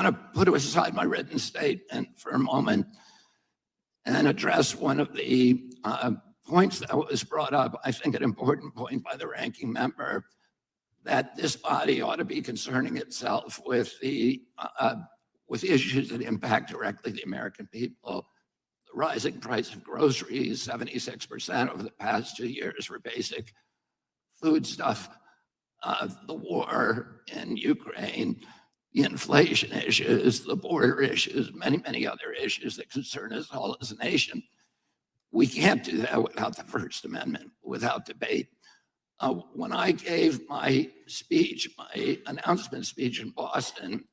want to put aside my written statement for a moment and address one of the points that was brought up. I think an important point by the ranking member, that this body ought to be concerning itself with the issues that impact directly the American people. The rising price of groceries, 76% over the past 2 years for basic foodstuff, the war in Ukraine, the inflation issues, the border issues, many, many other issues that concern us all as a nation. We can't do that without the First Amendment, without debate. When I gave my speech, my announcement speech in Boston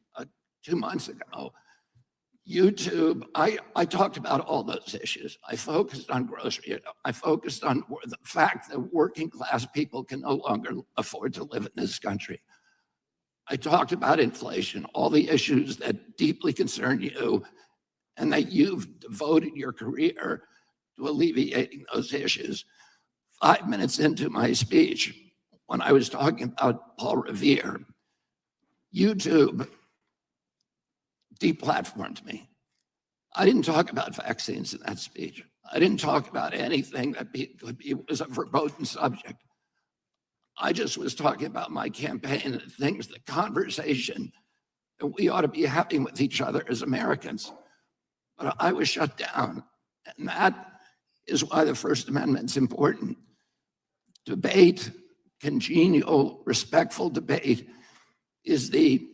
2 months ago, YouTube, I talked about all those issues. I focused on grocery. I focused on the fact that working class people can no longer afford to live in this country. I talked about inflation, all the issues that deeply concern you, and that you've devoted your career to alleviating those issues. 5 minutes into my speech, when I was talking about Paul Revere, YouTube deplatformed me. I didn't talk about vaccines in that speech. I didn't talk about anything that was a verboten subject. I just was talking about my campaign and the things, the conversation that we ought to be having with each other as Americans. But I was shut down. And that is why the First Amendment is important. Debate, congenial, respectful debate is the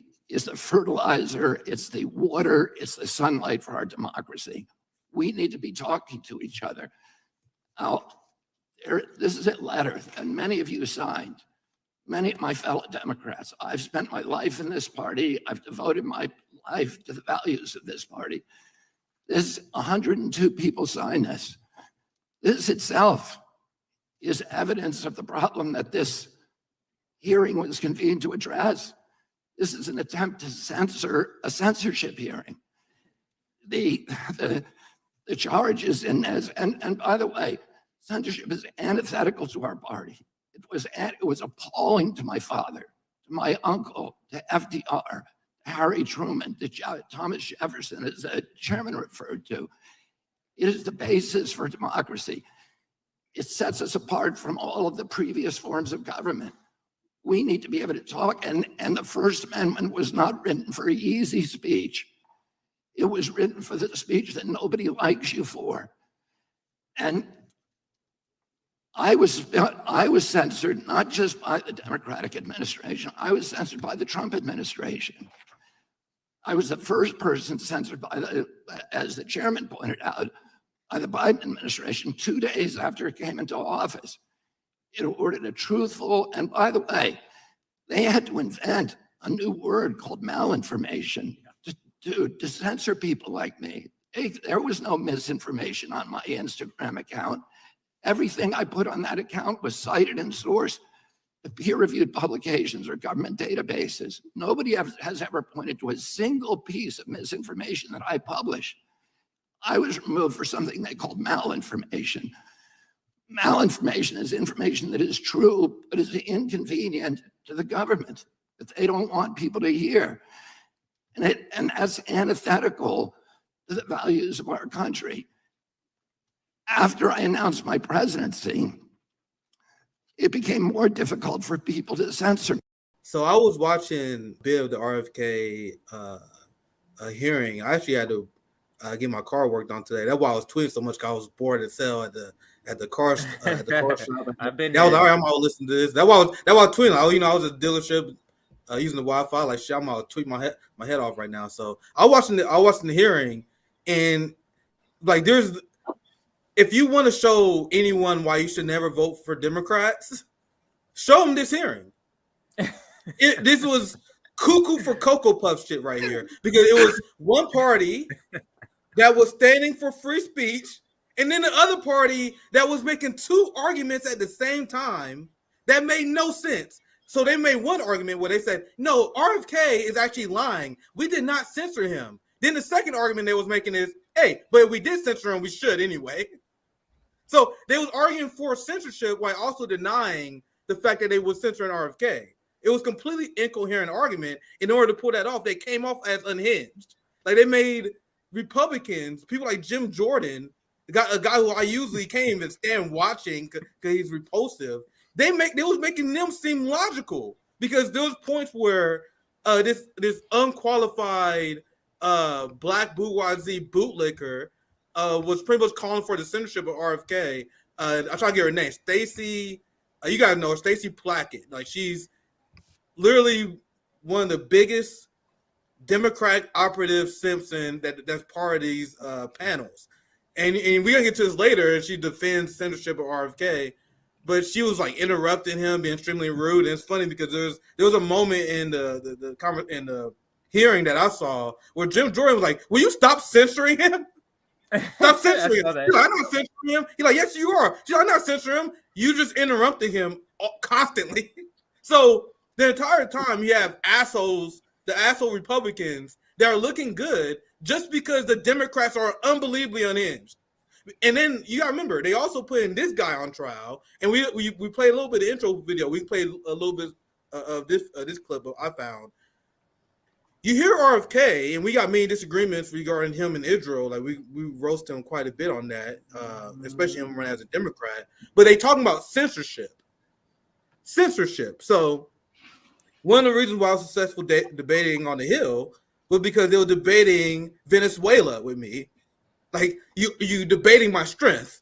fertilizer, it's the water, it's the sunlight for our democracy. We need to be talking to each other. Now, this is a letter that many of you signed, many of my fellow Democrats. I've spent my life in this party. I've devoted my life to the values of this party. This 102 people signed this. This itself is evidence of the problem that this hearing was convened to address. This is an attempt to censor a censorship hearing. The charges in this, and by the way, censorship is antithetical to our party. It was appalling to my father, to my uncle, to FDR, to Harry Truman, to Thomas Jefferson, as the chairman referred to. It is the basis for democracy. It sets us apart from all of the previous forms of government. We need to be able to talk, and the First Amendment was not written for easy speech. It was written for the speech that nobody likes you for. And I was censored not just by the Democratic administration, I was censored by the Trump administration. I was the first person censored by as the chairman pointed out, by the Biden administration 2 days after it came into office. It ordered a truthful, and by the way, they had to invent a new word called malinformation to censor people like me. There was no misinformation on my Instagram account. Everything I put on that account was cited and sourced to peer-reviewed publications or government databases. Nobody has ever pointed to a single piece of misinformation that I published. I was removed for something they called malinformation. Malinformation is information that is true, but is inconvenient to the government, that they don't want people to hear. And that's antithetical to the values of our country. After I announced my presidency, it became more difficult for people to censor. So I was watching Bill, the RFK hearing. I actually had to get my car worked on today. That's why I was tweeting so much, because I was bored as hell at the car shop. I've been. That was all right. I'm gonna listen to this. That why I was tweeting. I was at the dealership using the Wi-Fi. Like shit, I'm gonna tweet my head off right now. So I watched the hearing, and like if you want to show anyone why you should never vote for Democrats, show them this hearing. This was cuckoo for Cocoa Puff shit right here, because it was one party that was standing for free speech, and then the other party that was making two arguments at the same time that made no sense. So they made one argument where they said, no, RFK is actually lying. We did not censor him. Then the second argument they was making is, hey, but if we did censor him, we should anyway. So they was arguing for censorship while also denying the fact that they was censoring RFK. It was completely incoherent argument. In order to pull that off, they came off as unhinged. Like they made Republicans, people like Jim Jordan, a guy who I usually can't even stand watching because he's repulsive. They was making them seem logical because there was points where this unqualified black bourgeoisie bootlicker was pretty much calling for the censorship of RFK. I try to get her name, Stacey. You guys know her, Stacey Plackett. Like she's literally one of the biggest Democratic operative Simpson that's part of these panels. And we're gonna get to this later. She defends censorship of RFK, but she was like interrupting him, being extremely rude. And it's funny because there was a moment in the hearing that I saw where Jim Jordan was like, "Will you stop censoring him? Stop censoring him." He's like, "I'm not censoring him." He's like, "Yes, you are." She's like, "I'm not censoring him. You just interrupting him constantly." So the entire time you have assholes, the asshole Republicans that are looking good just because the Democrats are unbelievably unhinged. And then you gotta remember, they also put in this guy on trial, and we played a little bit of intro video. We played a little bit of this clip I found. You hear RFK, and we got many disagreements regarding him and Israel. Like we roast him quite a bit on that, especially him running as a Democrat. But they talking about censorship. So one of the reasons why I was successful debating on the Hill was because they were debating Venezuela with me. Like you debating my strength.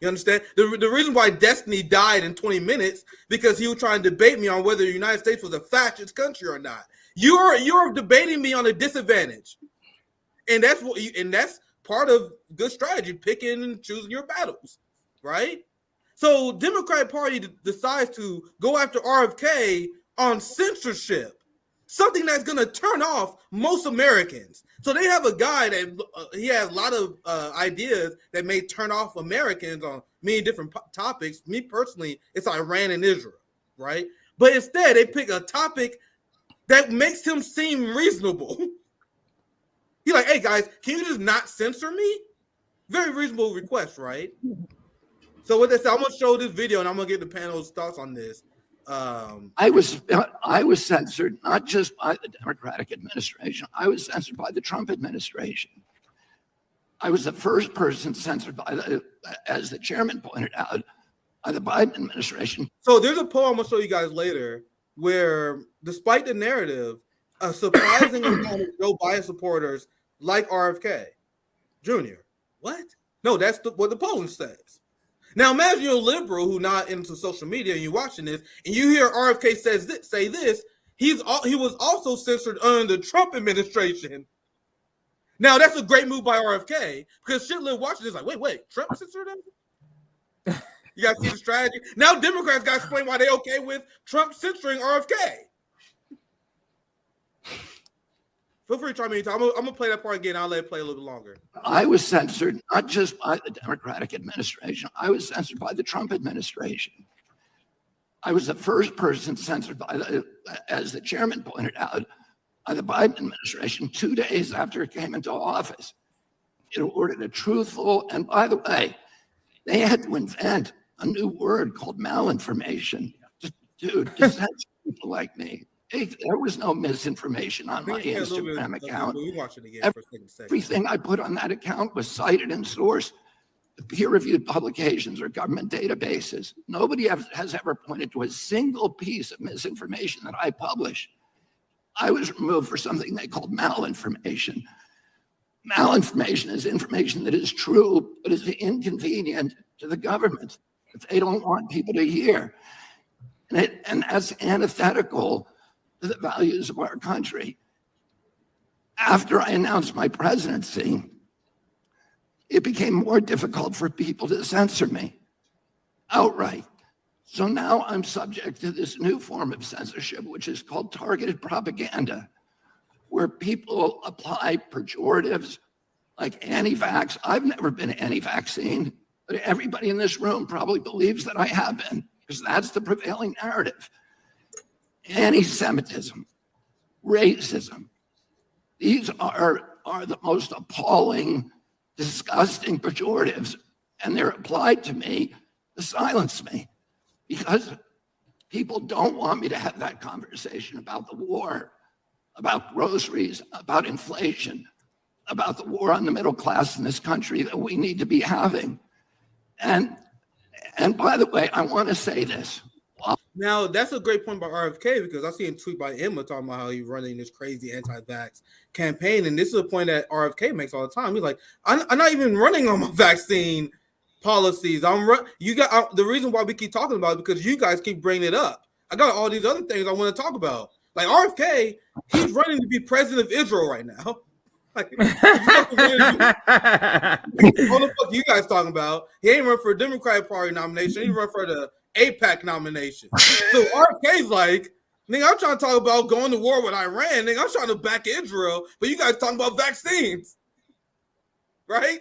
You understand? The reason why Destiny died in 20 minutes because he was trying to debate me on whether the United States was a fascist country or not. You're debating me on a disadvantage, and that's part of good strategy, picking and choosing your battles, right? So Democratic Party decides to go after RFK on censorship, something that's going to turn off most Americans. So they have a guy that he has a lot of ideas that may turn off Americans on many different topics. Me personally, it's Iran and Israel, right? But instead, they pick a topic that makes him seem reasonable. He's like, "Hey guys, can you just not censor me?" Very reasonable request, right? So with this, I'm gonna show this video and I'm gonna get the panel's thoughts on this. I was censored not just by the Democratic administration. I was censored by the Trump administration. I was the first person censored by as the chairman pointed out, by the Biden administration. So there's a poll I'm gonna show you guys later where, despite the narrative, a surprising amount of Joe Biden supporters like RFK Jr. What? No, that's what the polling says. Now imagine you're a liberal who not into social media and you're watching this and you hear RFK say this. He was also censored under the Trump administration. Now that's a great move by RFK because shitlib watching this like, wait, Trump censored him? You guys see the strategy? Now Democrats got to explain why they okay with Trump censoring RFK. Feel free to try me anytime. I'm gonna play that part again. I'll let it play a little bit longer. I was censored not just by the Democratic administration. I was censored by the Trump administration. I was the first person censored by as the chairman pointed out, by the Biden administration 2 days after it came into office. It ordered a truthful, and by the way, they had to invent a new word called malinformation to censor people like me. There was no misinformation on my Instagram account. Everything I put on that account was cited and sourced, peer-reviewed publications or government databases. Nobody has ever pointed to a single piece of misinformation that I published. I was removed for something they called malinformation. Malinformation is information that is true, but is inconvenient to the government that they don't want people to hear. And that's antithetical to the values of our country. After I announced my presidency, it became more difficult for people to censor me outright. So now I'm subject to this new form of censorship, which is called targeted propaganda, where people apply pejoratives like anti-vax. I've never been anti-vaccine, but everybody in this room probably believes that I have been, because that's the prevailing narrative. Anti-Semitism, racism, these are the most appalling, disgusting pejoratives, and they're applied to me to silence me, because People don't want me to have that conversation about the war, about groceries, about inflation, about the war on the middle class in this country that we need to be having. And by the way, I want to say this. Now, that's a great point by RFK, because I see a tweet by Emma talking about how he's running this crazy anti-vax campaign. And this is a point that RFK makes all the time. He's like, I'm not even running on my vaccine policies. The reason why we keep talking about it because you guys keep bringing it up. I got all these other things I want to talk about. Like RFK, he's running to be president of Israel right now. Like, what the fuck you guys talking about? He ain't run for a Democratic Party nomination. He run for the AIPAC nomination. So RFK's like, nigga, I'm trying to talk about going to war with Iran. Nigga, I'm trying to back Israel, but you guys talking about vaccines, right?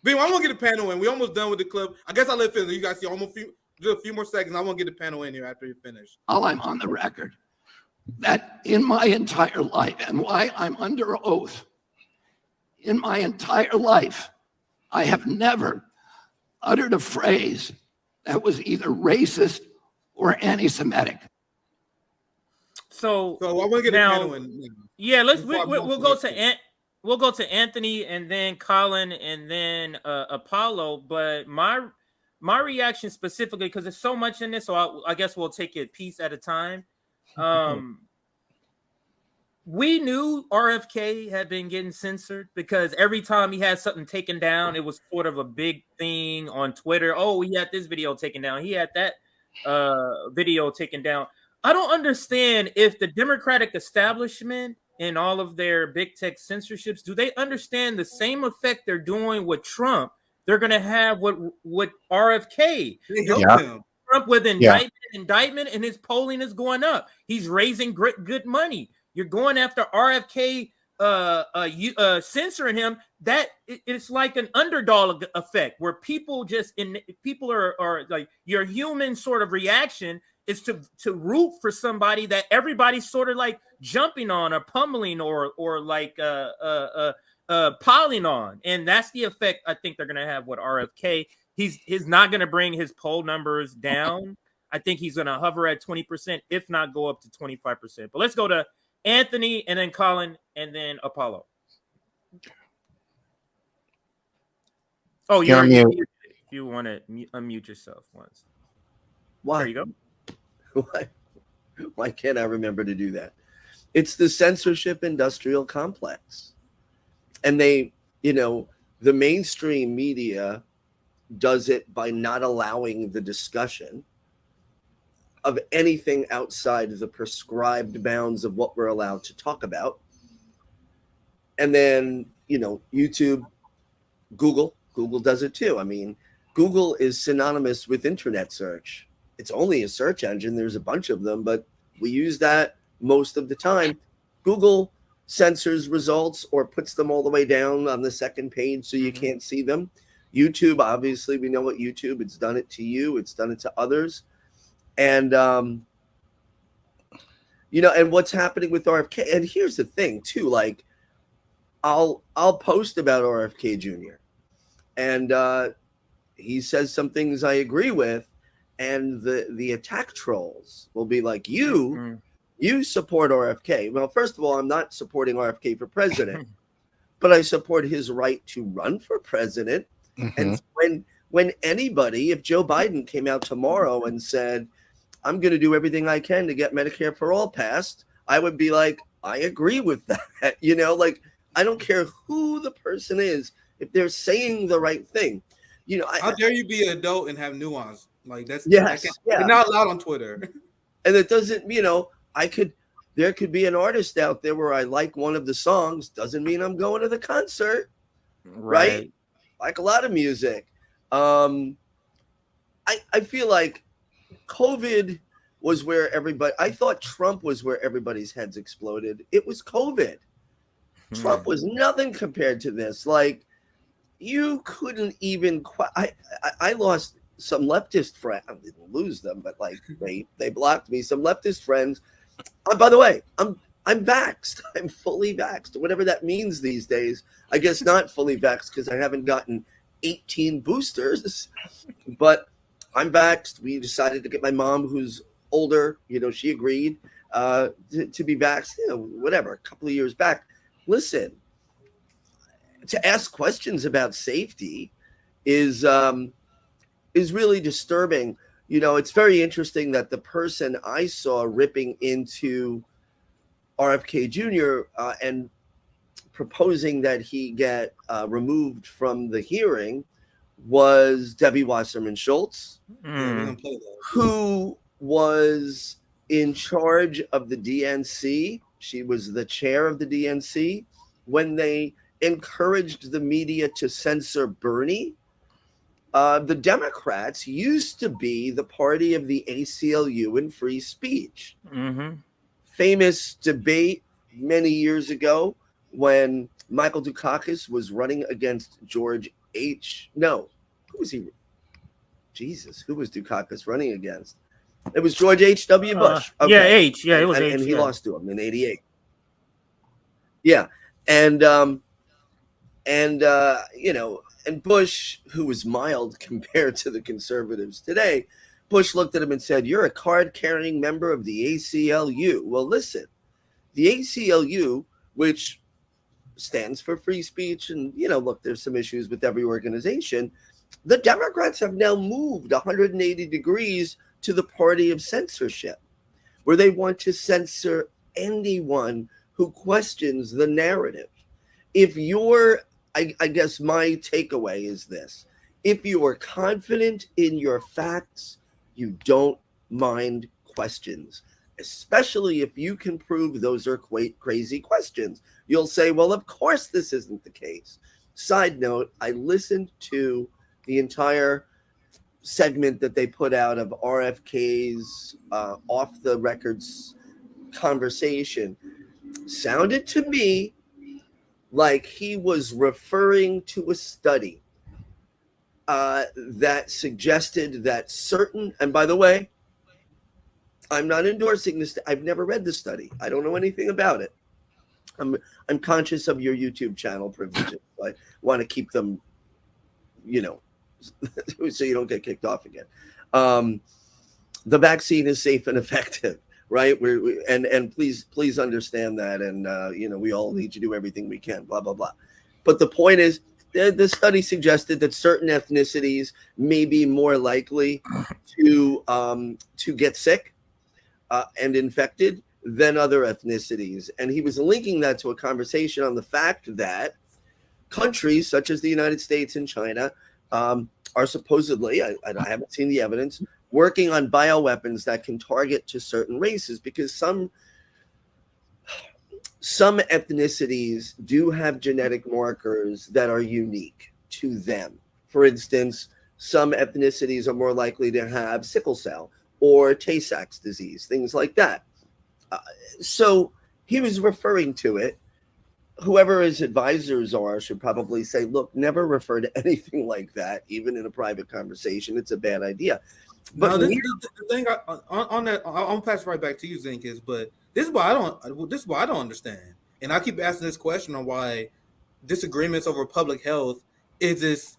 Beam, I'm gonna get the panel in. We almost done with the clip. I guess I'll let it finish. You guys see almost just a few more seconds. I want to get the panel in here after you finish. I'm on the record that in my entire life, and why I'm under oath, in my entire life, I have never uttered a phrase that was either racist or anti-Semitic. So I want to get now, a panel in. Yeah, we'll go to Anthony and then Colin and then Apollo. But my reaction specifically, because there's so much in this, so I guess we'll take it piece at a time. We knew RFK had been getting censored because every time he had something taken down, it was sort of a big thing on Twitter. Oh, he had this video taken down. He had that video taken down. I don't understand if the Democratic establishment and all of their big tech censorships, do they understand the same effect they're doing with Trump, they're going to have with RFK? Trump with indictment, and his polling is going up. He's raising good money. You're going after RFK, censoring him. That it's like an underdog effect where people are like, your human sort of reaction is to root for somebody that everybody's sort of like jumping on or pummeling or like piling on, and that's the effect I think they're gonna have with RFK. He's not gonna bring his poll numbers down. I think he's gonna hover at 20%, if not go up to 25%. But let's go to Anthony and then Colin and then Apollo. Oh, you're muted. If you want to unmute yourself once. Why? There you go. Why can't I remember to do that? It's the censorship industrial complex. And the mainstream media does it by not allowing the discussion of anything outside the prescribed bounds of what we're allowed to talk about. And then, YouTube, Google does it too. I mean, Google is synonymous with internet search. It's only a search engine. There's a bunch of them, but we use that most of the time. Google censors results or puts them all the way down on the second page so you can't see them. YouTube, obviously, we know what YouTube, it's done it to you. It's done it to others. And, and what's happening with RFK. And here's the thing too, like I'll post about RFK Jr. and he says some things I agree with. And the attack trolls will be like, you support RFK. Well, first of all, I'm not supporting RFK for president, but I support his right to run for president. And when anybody, if Joe Biden came out tomorrow and said, I'm going to do everything I can to get Medicare for all passed, I would be like, I agree with that. Like, I don't care who the person is, if they're saying the right thing. How dare you be an adult and have nuance? Like that's you're not allowed on Twitter. And it doesn't, there could be an artist out there where I like one of the songs, doesn't mean I'm going to the concert. Right? Like a lot of music. I feel like COVID was where I thought Trump was where everybody's heads exploded. It was COVID. Trump was nothing compared to this. Like, you couldn't even, I lost some leftist friends. I didn't lose them, but like they blocked me. Some leftist friends. By the way, I'm vaxxed. I'm fully vaxxed, whatever that means these days. I guess not fully vaxxed because I haven't gotten 18 boosters, but I'm vaxxed. We decided to get my mom, who's older. She agreed to be vaccinated, whatever, a couple of years back. Listen, to ask questions about safety is really disturbing. It's very interesting that the person I saw ripping into RFK Jr. And proposing that he get removed from the hearing was Debbie Wasserman Schultz, who was in charge of the DNC. She was the chair of the DNC when they encouraged the media to censor Bernie. The Democrats used to be the party of the ACLU and free speech. Mm-hmm. Famous debate many years ago when Michael Dukakis was running against George H. No, who was he? Jesus, who was Dukakis running against? It was George H.W. Bush. Yeah, H. Yeah, it was H. And he lost to him in '88. Yeah, and Bush, who was mild compared to the conservatives today, Bush looked at him and said, "You're a card-carrying member of the ACLU." Well, listen, the ACLU, which stands for free speech, and look, there's some issues with every organization. The Democrats have now moved 180 degrees to the party of censorship, where they want to censor anyone who questions the narrative. If you're, I guess my takeaway is this: if you are confident in your facts, you don't mind questions, especially if you can prove those are crazy questions. You'll say, well, of course this isn't the case. Side note, I listened to the entire segment that they put out of RFK's off the records conversation. Sounded to me like he was referring to a study that suggested that certain, and by the way, I'm not endorsing this. I've never read the study. I don't know anything about it. I'm conscious of your YouTube channel privileges. I want to keep them, so you don't get kicked off again. The vaccine is safe and effective, right? And please understand that. And we all need to do everything we can. Blah blah blah. But the point is, the study suggested that certain ethnicities may be more likely to get sick and infected than other ethnicities. And he was linking that to a conversation on the fact that countries such as the United States and China are supposedly, I haven't seen the evidence, working on bioweapons that can target to certain races, because some ethnicities do have genetic markers that are unique to them. For instance, some ethnicities are more likely to have sickle cell or Tay-Sachs disease, things like that. So he was referring to it. Whoever his advisors are should probably say, look, never refer to anything like that, even in a private conversation. It's a bad idea. But the thing on that, I'll pass right back to you, Zenkus. But this is why I don't understand, and I keep asking this question on why disagreements over public health is this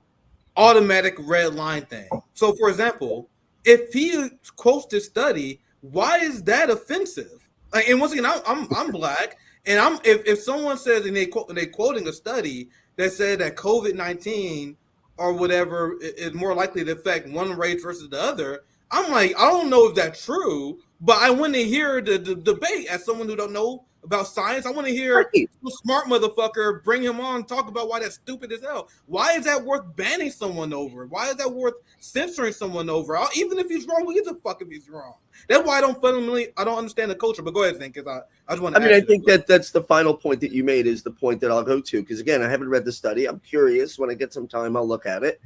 automatic red line thing. So, for example, if he quotes this study, why is that offensive? And once again, I'm black, and if someone says and they quoting a study that said that COVID-19 or whatever is more likely to affect one race versus the other, I'm like, I don't know if that's true, but I want to hear the debate as someone who don't know about science. I want to hear a smart motherfucker bring him on, talk about why that's stupid as hell. Why is that worth banning someone over? Why is that worth censoring someone over? Even if he's wrong, who gives a fuck if he's wrong? That's why I don't understand the culture. But go ahead, Zink, because I just want to. I think that's the final point that you made is the point that I'll go to, because again, I haven't read the study. I'm curious. When I get some time, I'll look at it.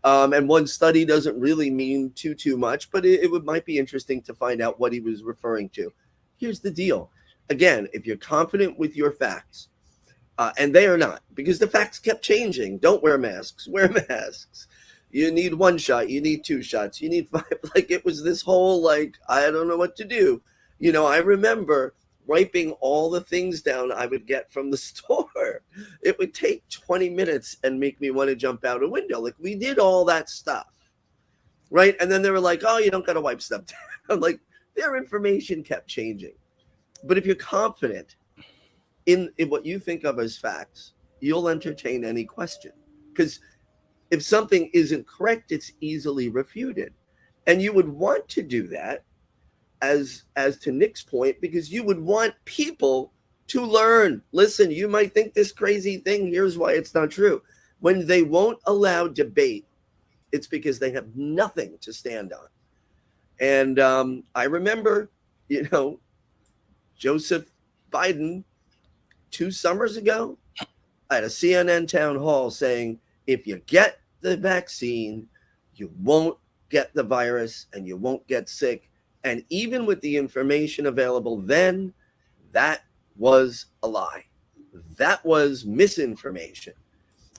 And one study doesn't really mean too much, but it might be interesting to find out what he was referring to. Here's the deal. Again, if you're confident with your facts, and they are not, because the facts kept changing. Don't wear masks. Wear masks. You need 1 shot. You need 2 shots. You need 5. Like, it was this whole, I don't know what to do. I remember wiping all the things down I would get from the store. It would take 20 minutes and make me want to jump out a window. Like, we did all that stuff, right? And then they were like, oh, you don't got to wipe stuff down. I'm like, their information kept changing. But if you're confident in what you think of as facts, you'll entertain any question. Because if something isn't correct, it's easily refuted. And you would want to do that, as to Nick's point, because you would want people to learn. Listen, you might think this crazy thing, here's why it's not true. When they won't allow debate, it's because they have nothing to stand on. And I remember, Joseph Biden 2 summers ago at a CNN town hall saying, if you get the vaccine, you won't get the virus and you won't get sick. And even with the information available then, that was a lie. That was misinformation.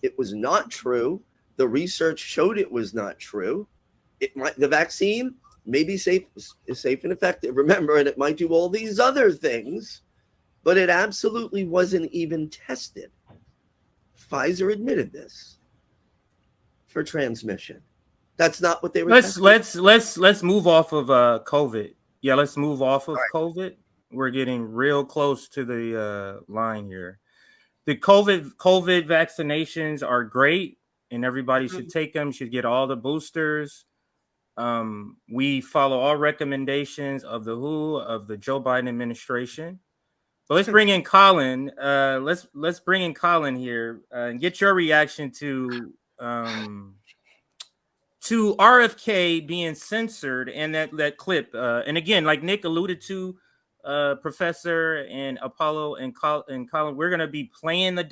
It was not true. The research showed it was not true. The vaccine may be safe and effective, remember, and it might do all these other things, but it absolutely wasn't even tested. Pfizer admitted this for transmission. That's not what they were testing. Let's move off of COVID. Yeah, let's move off of COVID. We're getting real close to the line here. The COVID vaccinations are great, and everybody should take them, should get all the boosters. We follow all recommendations of the WHO, of the Joe Biden administration. But let's bring in Colin. Let's bring in Colin here and get your reaction to RFK being censored and that clip. And again, like Nick alluded to, Professor and Apollo and Colin, we're going to be playing the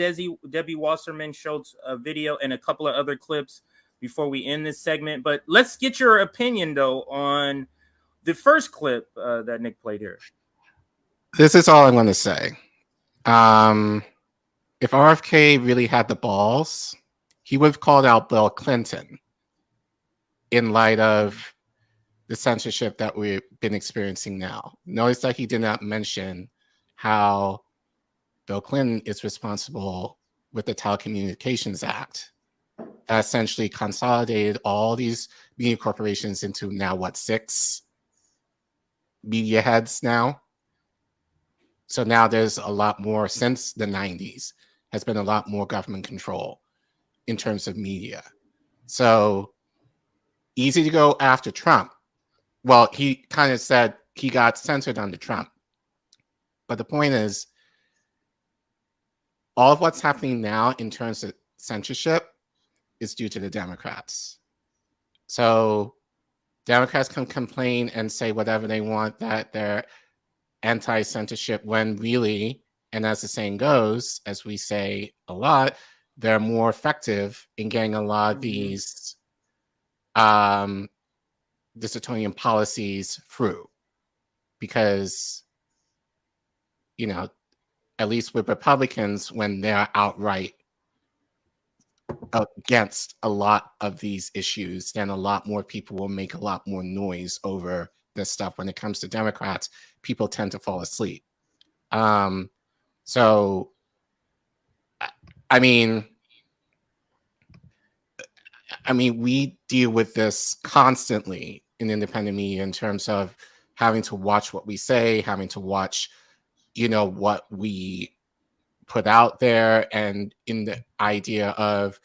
Debbie Wasserman Schultz video and a couple of other clips before we end this segment. But let's get your opinion, though, on the first clip that Nick played here. This is all I'm going to say. If RFK really had the balls, he would have called out Bill Clinton in light of the censorship that we've been experiencing now. Notice that he did not mention how Bill Clinton is responsible with the Telecommunications Act that essentially consolidated all these media corporations into now, 6 media heads now? So now there's a lot more, since the 90s, has been a lot more government control in terms of media. So easy to go after Trump. Well, he kind of said he got censored under Trump. But the point is, all of what's happening now in terms of censorship is due to the Democrats. So Democrats can complain and say whatever they want, that they're anti-censorship, when really, and as the saying goes, as we say a lot, they're more effective in getting a lot of these dystopian policies through. Because, at least with Republicans, when they're outright against a lot of these issues, then a lot more people will make a lot more noise over this stuff. When it comes to Democrats, people tend to fall asleep. So, I mean, we deal with this constantly in independent media in terms of having to watch what we say, having to watch, what we put out there, and in the idea of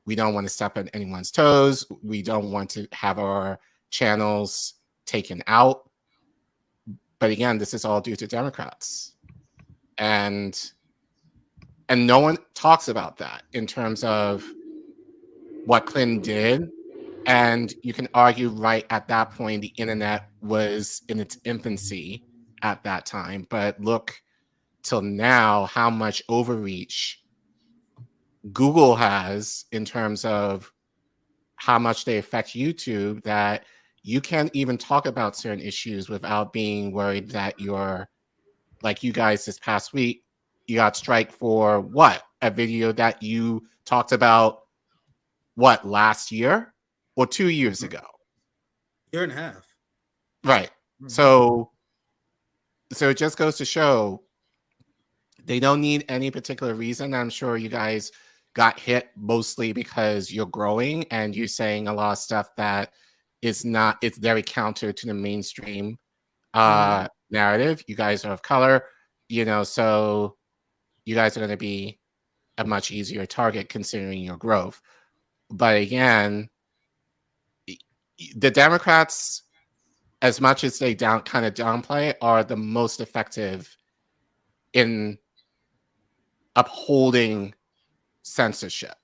we don't want to step on anyone's toes. We don't want to have our channels taken out. But again, this is all due to Democrats. And no one talks about that in terms of what Clinton did. And you can argue right at that point, the internet was in its infancy at that time. But look till now how much overreach Google has in terms of how much they affect YouTube, that you can't even talk about certain issues without being worried that you're, like you guys this past week, you got strike for what? A video that you talked about, what, last year or 2 years ago? Year and a half. Right. So it just goes to show they don't need any particular reason. I'm sure you guys got hit mostly because you're growing and you're saying a lot of stuff that is not, it's very counter to the mainstream narrative. You guys are of color, so you guys are going to be a much easier target considering your growth. But again, the Democrats, as much as they kind of downplay, are the most effective in upholding censorship.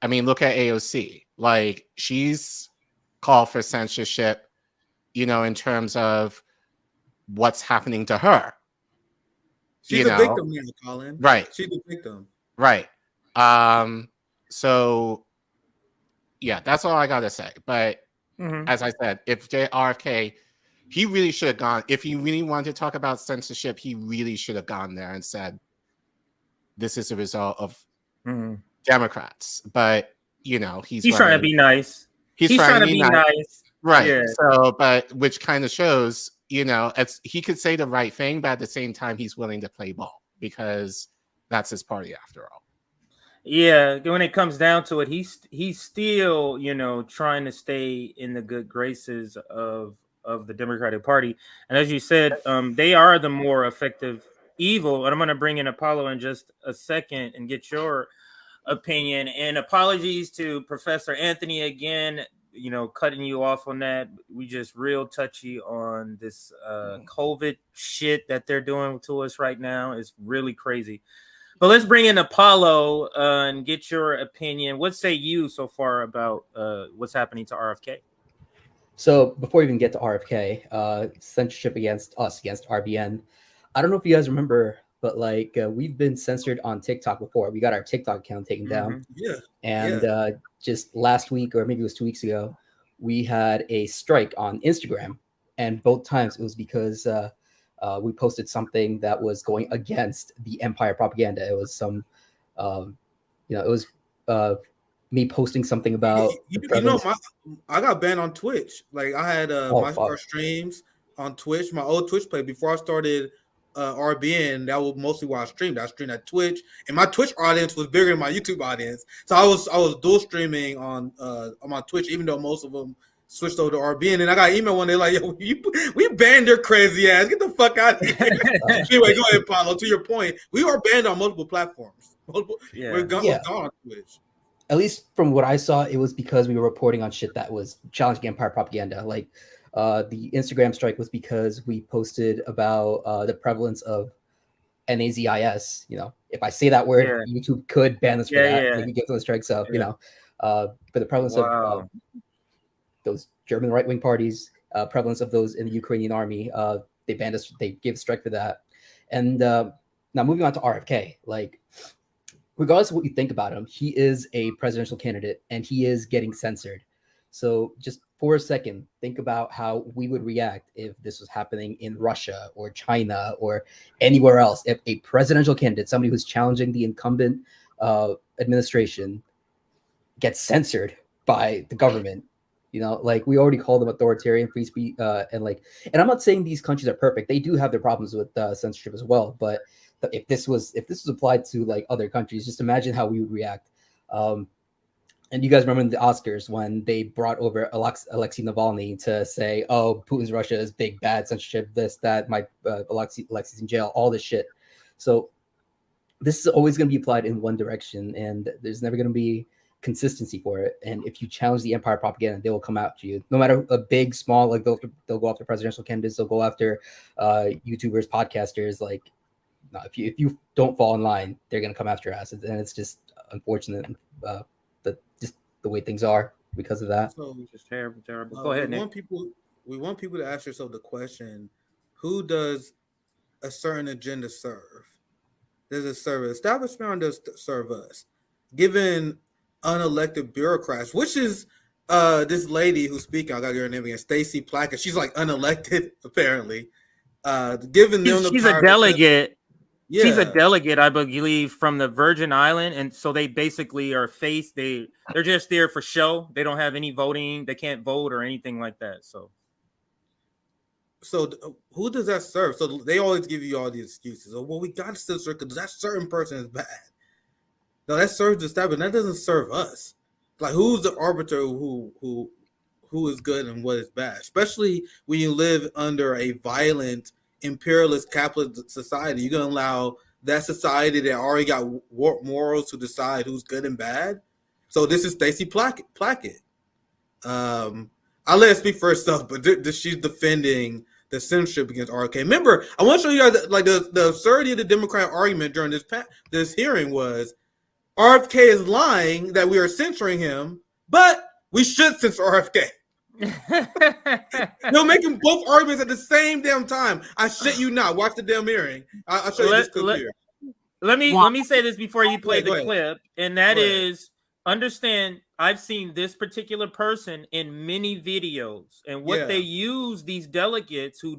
I mean, look at AOC. Like, she's called for censorship, in terms of what's happening to her. She's a victim now, Colin. Right. She's a victim. Right. So, yeah, that's all I got to say. But as I said, if RFK, he really should have gone, if he really wanted to talk about censorship, he really should have gone there and said, this is a result of Democrats. But, he's trying to be nice. He's trying to be nice. Right. Yeah. So, but which kind of shows, he could say the right thing, but at the same time, he's willing to play ball because that's his party after all. Yeah, when it comes down to it, he's still, trying to stay in the good graces of the Democratic Party. And as you said, they are the more effective evil. And I'm going to bring in Apollo in just a second and get your opinion. And apologies to Professor Anthony again, cutting you off on that. We just real touchy on this COVID shit that they're doing to us right now. It's really crazy. But let's bring in Apollo and get your opinion. What say you so far about what's happening to RFK? So before we even get to RFK, censorship against RBN. I don't know if you guys remember, but we've been censored on TikTok before. We got our TikTok account taken down. Yeah. And just last week, or maybe it was 2 weeks ago, we had a strike on Instagram. And both times it was because we posted something that was going against the empire propaganda. It was some, it was me posting something about. I got banned on Twitch. Like, I had my first streams on Twitch, my old Twitch play before I started RBN. That was mostly why I streamed. I streamed at Twitch, and my Twitch audience was bigger than my YouTube audience. So I was dual streaming on my Twitch, even though most of them switched over to RBN. And I got an email one day like, yo, we banned your crazy ass. Get the fuck out of here. Anyway, go ahead, Paulo. To your point, we are banned on multiple platforms. We're gone on Twitch. At least from what I saw, it was because we were reporting on shit that was challenging empire propaganda. Like the Instagram strike was because we posted about the prevalence of NAZIS. If I say that word, YouTube could ban us for that. Maybe give them a strike. So, for the prevalence of those German right-wing parties, prevalence of those in the Ukrainian army, they banned us. They gave a strike for that. And now moving on to RFK, regardless of what you think about him, he is a presidential candidate and he is getting censored. So just for a second, think about how we would react if this was happening in Russia or China or anywhere else. If a presidential candidate, somebody who's challenging the incumbent administration, gets censored by the government, we already call them authoritarian, free speech, and I'm not saying these countries are perfect. They do have their problems with censorship as well, but if this was applied to other countries, just imagine how we would react. And you guys remember the Oscars when they brought over Alexei Navalny to say, "Oh, Putin's Russia is big bad censorship. This, that, Alexei's in jail, all this shit." So this is always going to be applied in one direction, and there's never going to be consistency for it. And if you challenge the empire propaganda, they will come after you, no matter a big, small. They'll go after presidential candidates. They'll go after YouTubers, podcasters. No, if you don't fall in line, they're gonna come after your ass, and it's just unfortunate just the way things are because of that. So just terrible. Go ahead, Nick. We want people to ask yourself the question: who does a certain agenda serve? Does it serve an establishment or does it serve us? Given unelected bureaucrats, which is this lady who's speaking, I got her name again, Stacey Plackett. She's unelected apparently. Given them, she's a delegate. Yeah. She's a delegate, I believe, from the Virgin Island, and so they basically are they're just there for show. They don't have any voting. They can't vote or anything like that. So who does that serve? So they always give you all these excuses. Oh, well, we got to censor because that certain person is bad. No, that serves the establishment. That doesn't serve us. Who's the arbiter who who is good and what is bad, especially when you live under a violent imperialist capitalist society. You're gonna allow that society that already got warped morals to decide who's good and bad. So this is Stacey Plackett. I'll let her speak for herself, but she's defending the censorship against RFK. Remember, I want to show you guys like the absurdity of the Democrat argument during this hearing was RFK is lying that we are censoring him, but we should censor RFK. They're making both arguments at the same damn time. I shit you not. Watch the damn hearing. I'll show you this clip here. Let me say this before you play Go the ahead. clip, and that is understand. I've seen this particular person in many videos, and what they use these delegates who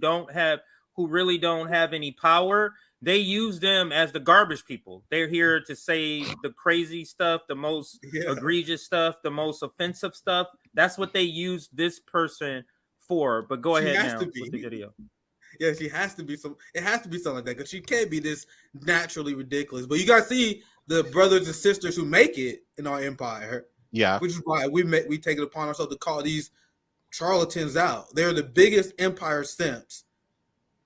really don't have any power. They use them as the garbage people. They're here to say the crazy stuff, the most egregious stuff, the most offensive stuff. That's what they use this person for. But go ahead now with the video. Yeah, she has to be it has to be something like that because she can't be this naturally ridiculous. But you guys see the brothers and sisters who make it in our empire. Yeah. Which is why we take it upon ourselves to call these charlatans out. They're the biggest empire simps.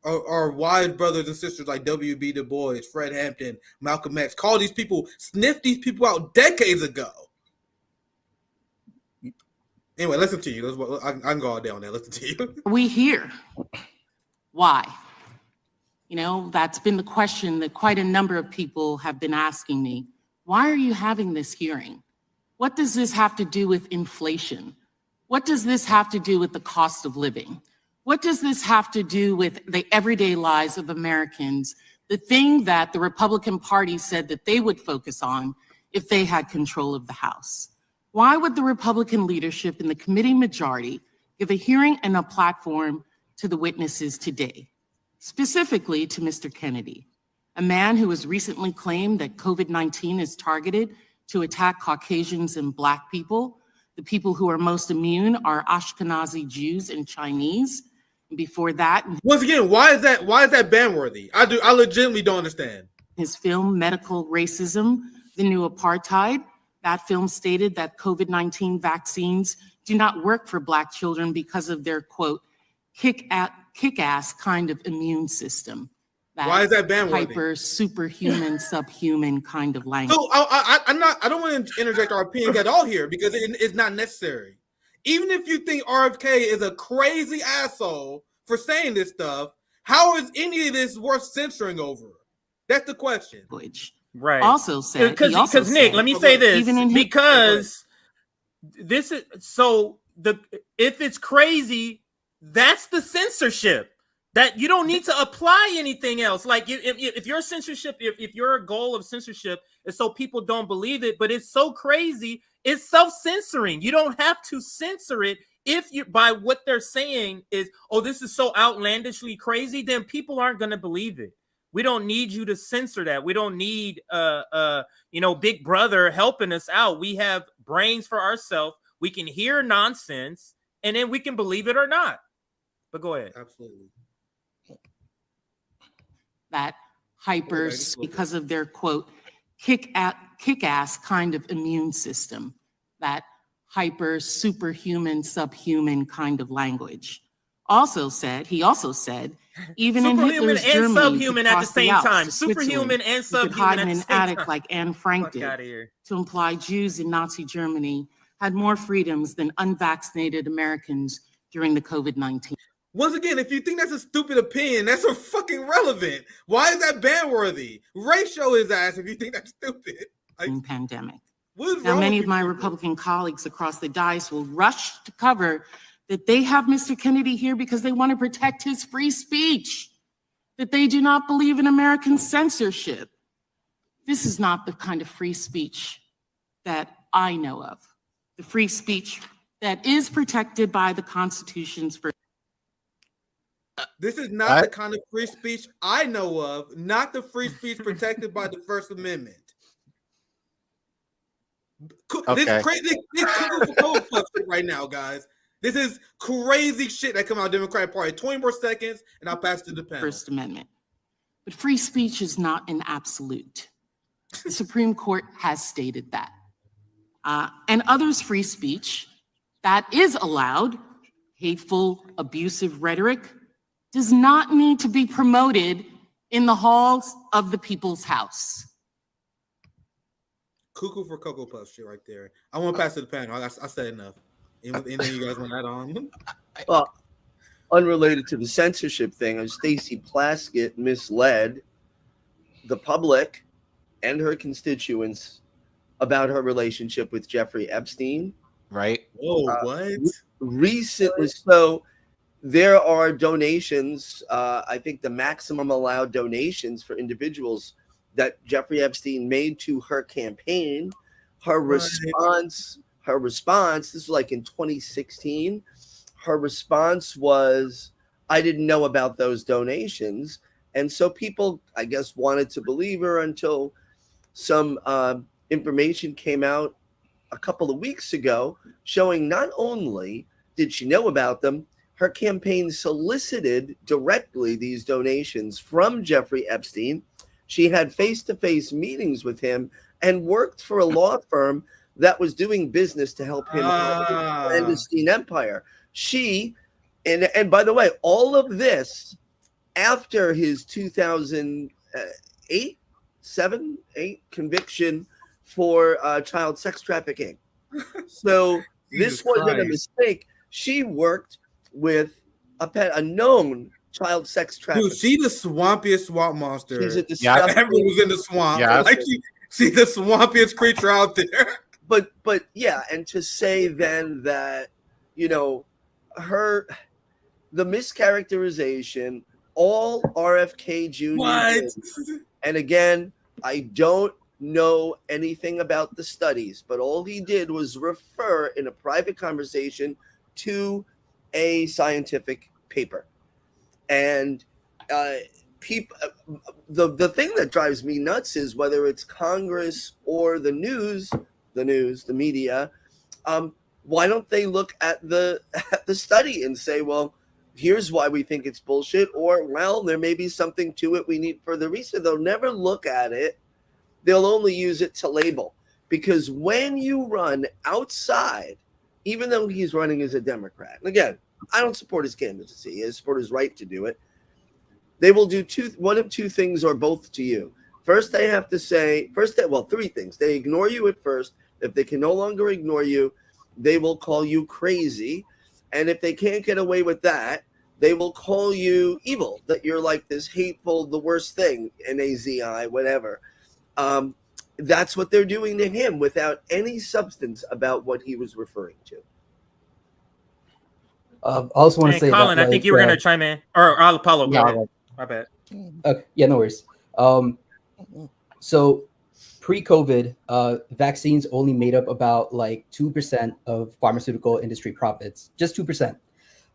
Our wise brothers and sisters like W.B. Du Bois, Fred Hampton, Malcolm X, sniff these people out decades ago. Anyway, listen to you. I can go all day on that. Listen to you. We hear. Why? You know, that's been the question that quite a number of people have been asking me. Why are you having this hearing? What does this have to do with inflation? What does this have to do with the cost of living? What does this have to do with the everyday lives of Americans, the thing that the Republican Party said that they would focus on if they had control of the House? Why would the Republican leadership and the committee majority give a hearing and a platform to the witnesses today, specifically to Mr. Kennedy, a man who has recently claimed that COVID-19 is targeted to attack Caucasians and Black people? The people who are most immune are Ashkenazi Jews and Chinese. And before that, once again, why is that ban-worthy? I legitimately don't understand. His film, Medical Racism, The New Apartheid, that film stated that COVID-19 vaccines do not work for Black children because of their, quote, kick-ass kind of immune system. Why is that ban-worthy? Hyper, superhuman, subhuman kind of language. So I don't want to interject our opinion at all here because it's not necessary. Even if you think RFK is a crazy asshole for saying this stuff, how is any of this worth censoring over? That's the question. Right. Also said, because Nick, let me say this, because this is if it's crazy, that's the censorship. That you don't need to apply anything else. Like if your censorship, if your goal of censorship is so people don't believe it, but it's so crazy, it's self-censoring. You don't have to censor it if you by what they're saying is, oh, this is so outlandishly crazy, then people aren't going to believe it. We don't need you to censor that. We don't need Big Brother helping us out. We have brains for ourselves. We can hear nonsense and then we can believe it or not. But go ahead. Absolutely. That hypers, because of their, quote, kick-ass kind of immune system, that hyper, superhuman, subhuman kind of language. He also said, even in Hitler's Germany, and subhuman at the same time. Superhuman and subhuman at the same addict time. like Anne Frank did to imply Jews in Nazi Germany had more freedoms than unvaccinated Americans during the COVID-19. Once again, if you think that's a stupid opinion, that's so fucking relevant. Why is that ban-worthy? Ratio his ass if you think that's stupid. Pandemic. Now, many of my Republican colleagues across the dais will rush to cover that they have Mr. Kennedy here because they want to protect his free speech, that they do not believe in American censorship. This is not the kind of free speech that I know of. The free speech that is protected by the Constitution's first. This is not the kind of free speech I know of, not the free speech protected by the First Amendment. Okay. This crazy right now, guys. This is crazy shit that come out of the Democratic Party. 20 more seconds, and I'll pass to the panel. First Amendment. But free speech is not an absolute. The Supreme Court has stated that. And others' free speech that is allowed, hateful, abusive rhetoric, does not need to be promoted in the halls of the people's house. Cuckoo for Cocoa Puff shit right there. I want to pass to the panel. I said enough. Anything you guys want to add on? Well, unrelated to the censorship thing, Stacey Plaskett misled the public and her constituents about her relationship with Jeffrey Epstein. Right? Whoa, what? Recently, so there are donations. I think the maximum allowed donations for individuals that Jeffrey Epstein made to her campaign. Her response, this was like in 2016. Her response was, I didn't know about those donations. And so people, I guess, wanted to believe her until some information came out a couple of weeks ago showing not only did she know about them, her campaign solicited directly these donations from Jeffrey Epstein. She had face-to-face meetings with him and worked for a law firm that was doing business to help him out with his clandestine empire. She, and by the way, all of this after his 2008, 8 conviction for child sex trafficking. So this wasn't a mistake. She worked with a known child sex trafficker. Dude, she the swampiest swamp monster. She's a disgusting. Everyone was in the swamp. Yeah. Like she's the swampiest creature out there. But yeah, and to say then that, you know, the mischaracterization, all RFK Jr. did, and again, I don't know anything about the studies, but all he did was refer in a private conversation to a scientific paper. And people, the thing that drives me nuts is whether it's Congress or the media, why don't they look at the study and say, well, here's why we think it's bullshit, or well, there may be something to it, we need further research. They'll never look at it. They'll only use it to label. Because when you run outside, even though he's running as a Democrat, and again, I don't support his candidacy, I support his right to do it, they will do one of two things or both to you. First, they have to say, three things. They ignore you at first. If they can no longer ignore you, they will call you crazy. And if they can't get away with that, they will call you evil, that you're like this hateful, the worst thing, Nazi, whatever. That's what they're doing to him without any substance about what he was referring to. I also want to say, Colin, I think you were going to chime in, or Apollo. Go ahead. My bad. Okay, yeah, no worries. So pre-COVID, vaccines only made up about like 2% of pharmaceutical industry profits, just 2%.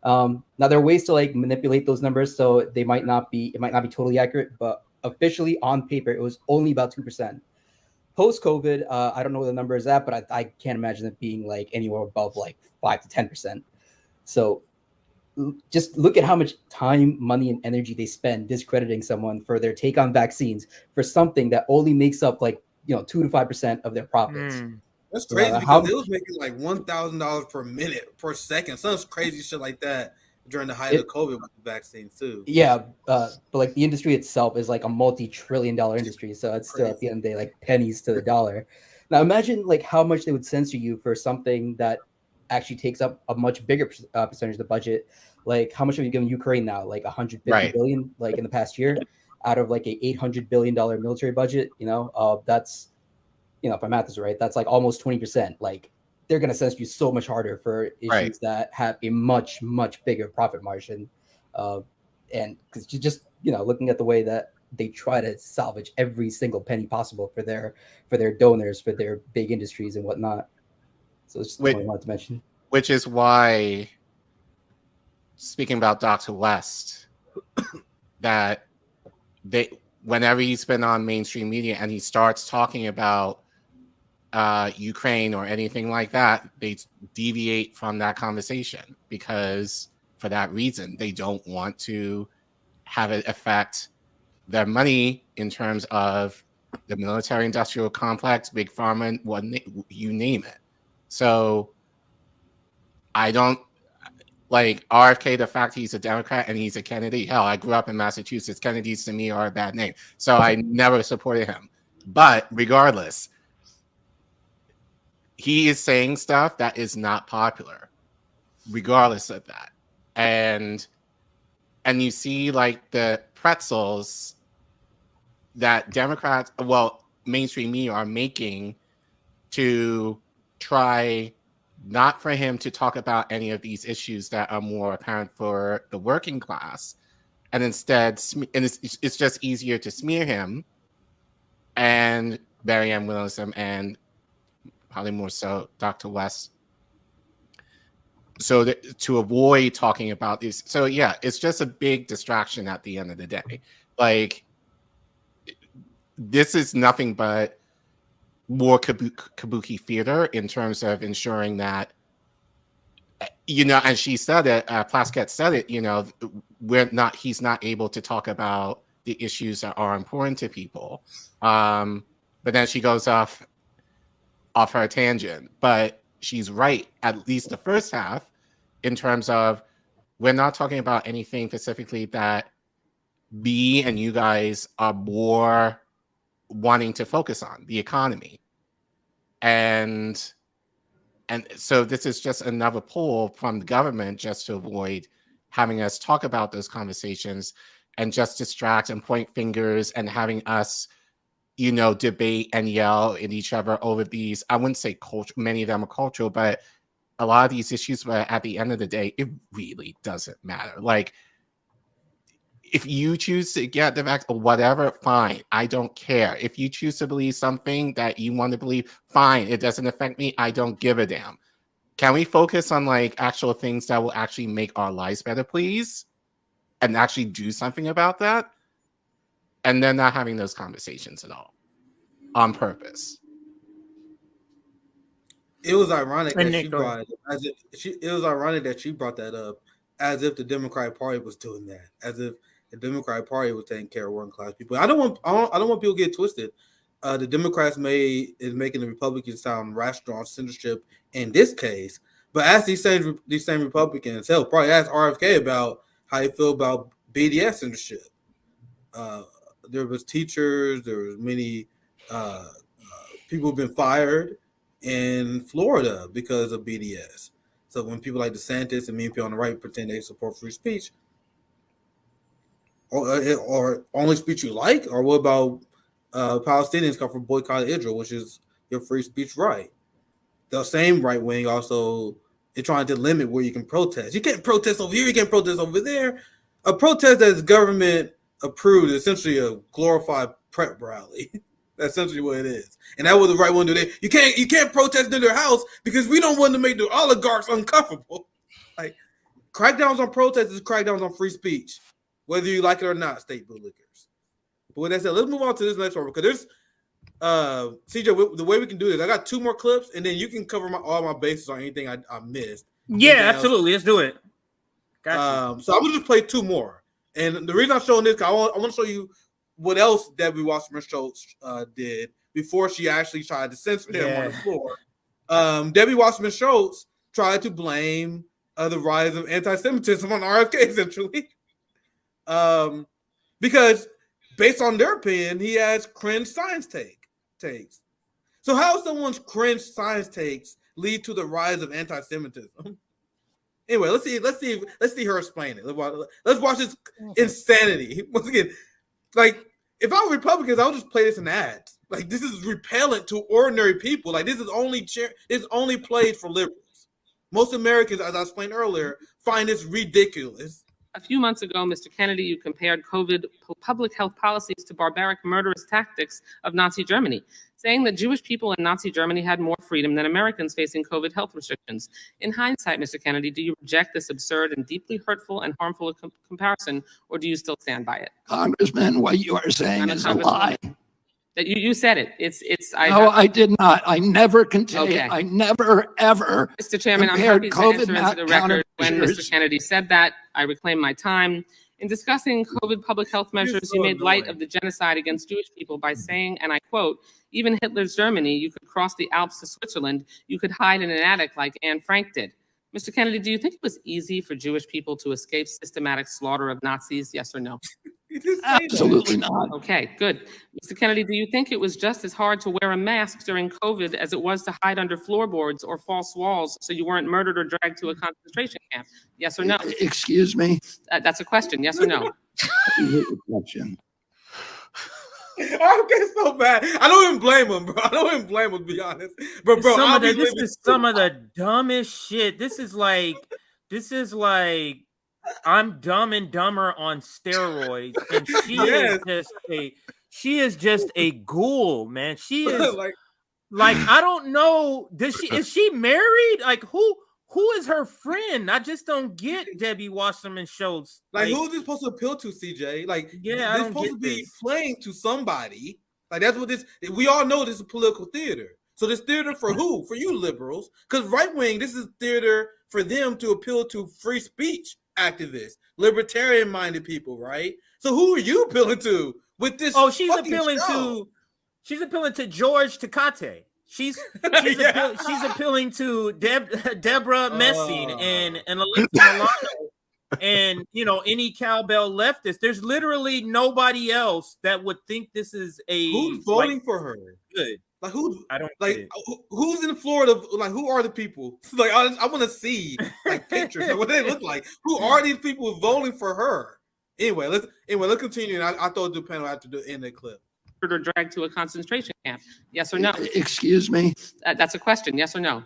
Now there are ways to like manipulate those numbers, so it might not be totally accurate, but officially on paper, it was only about 2%. Post-COVID, I don't know what the number is at, but I can't imagine it being like anywhere above like 5 to 10%. So just look at how much time, money, and energy they spend discrediting someone for their take on vaccines for something that only makes up like 2 to 5% of their profits. That's crazy because it was making like $1,000 per minute per second. Some crazy shit like that during the height of COVID with the vaccine too. Yeah, but like the industry itself is like a multi-trillion-dollar industry, so it's still at the end of the day like pennies to the dollar. Now imagine like how much they would censor you for something that actually takes up a much bigger percentage of the budget. Like how much have you given Ukraine now? Like 150 billion, like in the past year, out of like a $800 billion military budget. That's if my math is right, that's like almost 20%. Like they're gonna censor you so much harder for issues that have a much bigger profit margin. And because just looking at the way that they try to salvage every single penny possible for their donors, for their big industries and whatnot. So it's just what I wanted to mention. Which is why, speaking about Dr. West, that whenever he's been on mainstream media and he starts talking about Ukraine or anything like that, they deviate from that conversation because for that reason, they don't want to have it affect their money in terms of the military industrial complex, big pharma, you name it. So I don't like RFK, the fact he's a Democrat and he's a Kennedy. Hell, I grew up in Massachusetts. Kennedys to me are a bad name. So I never supported him. But regardless, he is saying stuff that is not popular, regardless of that. And you see like the pretzels that Democrats, well, mainstream media are making to try not for him to talk about any of these issues that are more apparent for the working class, and instead, and it's just easier to smear him and Barry M. Williamson and probably more so Dr. West, so that, to avoid talking about these. So yeah, it's just a big distraction at the end of the day. Like, this is nothing but more kabuki theater in terms of ensuring that, you know, and she said it, Plaskett said it, you know, he's not able to talk about the issues that are important to people. But then she goes off her tangent. But she's right, at least the first half, in terms of we're not talking about anything specifically that B and you guys are more wanting to focus on, the economy. And so this is just another pull from the government just to avoid having us talk about those conversations and just distract and point fingers and having us, you know, debate and yell at each other over these, I wouldn't say culture, many of them are cultural, but a lot of these issues, but at the end of the day, it really doesn't matter. Like, if you choose to get the vaccine or whatever, fine. I don't care. If you choose to believe something that you want to believe, fine. It doesn't affect me. I don't give a damn. Can we focus on like actual things that will actually make our lives better, please? And actually do something about that? And then not having those conversations at all on purpose. It was ironic And that Nick, she go brought it was ironic that she brought that up as if the Democratic Party was doing that, as if the Democratic Party was taking care of working class people. I don't want people to get twisted. The Democrats is making the Republicans sound rational on censorship in this case, but ask these same Republicans, hell, probably ask RFK about how he feel about BDS censorship. There was teachers, there was many people who've been fired in Florida because of BDS. So when people like DeSantis and many people on the right pretend they support free speech, or only speech you like, or what about Palestinians come from boycott Israel, which is your free speech right? The same right wing also is trying to limit where you can protest. You can't protest over here, you can't protest over there. A protest that is government approved is essentially a glorified prep rally. That's essentially what it is. And that's what the right one do. You can't protest in their house because we don't want to make the oligarchs uncomfortable. Like, crackdowns on protests is crackdowns on free speech, whether you like it or not, state bootlickers. But with that said, let's move on to this next one, because there's CJ, the way we can do this, I got 2 more clips, and then you can cover all my bases on anything I missed. Yeah, absolutely. Let's do it. Gotcha. So I'm gonna just play 2 more. And the reason I'm showing this, I want to show you what else Debbie Wasserman Schultz did before she actually tried to censor him on the floor. Debbie Wasserman Schultz tried to blame the rise of anti-Semitism on RFK, essentially. Because based on their opinion, he has cringe science takes. So how someone's cringe science takes lead to the rise of anti-Semitism? Anyway, let's see her explain it. Let's watch this insanity. Once again, like, if I were Republicans, I would just play this in ads. Like, this is repellent to ordinary people. Like, this is only played for liberals. Most Americans, as I explained earlier, find this ridiculous. A few months ago, Mr. Kennedy, you compared COVID public health policies to barbaric murderous tactics of Nazi Germany, saying that Jewish people in Nazi Germany had more freedom than Americans facing COVID health restrictions. In hindsight, Mr. Kennedy, do you reject this absurd and deeply hurtful and harmful comparison, or do you still stand by it? Congressman, what you are saying is a lie. That you said it. I did not. I never contained. Okay. I never, ever. Mr. Chairman, I'm happy to enter into the record when Mr. Kennedy said that. I reclaim my time. In discussing COVID public health measures, you made light of the genocide against Jewish people by saying, and I quote, "Even Hitler's Germany, you could cross the Alps to Switzerland. You could hide in an attic like Anne Frank did." Mr. Kennedy, do you think it was easy for Jewish people to escape systematic slaughter of Nazis? Yes or no? You just say that. Absolutely not. Okay, good. Mr. Kennedy, do you think it was just as hard to wear a mask during COVID as it was to hide under floorboards or false walls so you weren't murdered or dragged to a concentration camp? Yes or no? Excuse me? That's a question. Yes or no? Question. RFK's so bad. I don't even blame him, bro. I don't even blame him, to be honest. But bro, This is some of the dumbest shit. This is like I'm Dumb and Dumber on steroids, and she is just a ghoul, man. She is like I don't know. Is she married? Like who is her friend? I just don't get Debbie Wasserman Schultz. Like who is this supposed to appeal to, CJ? Like yeah, this supposed to be playing to somebody. Like that's what this. We all know this is political theater. So this theater for who? For you liberals, because right wing. This is theater for them to appeal to free speech activists, libertarian-minded people, right? So who are you appealing to with this? Oh, she's appealing to George Takate. She's appealing to Deborah Messing and Alexa Milano and any cowbell leftist. There's literally nobody else that would think this is a who's voting for her. Good. Like who? I don't like who's in Florida? Like who are the people? Like I want to see like pictures of what they look like. Who are these people voting for her? Anyway, let's continue. And I thought the panel had to end the clip. Or dragged to a concentration camp? Yes or no? Excuse me? That's a question. Yes or no?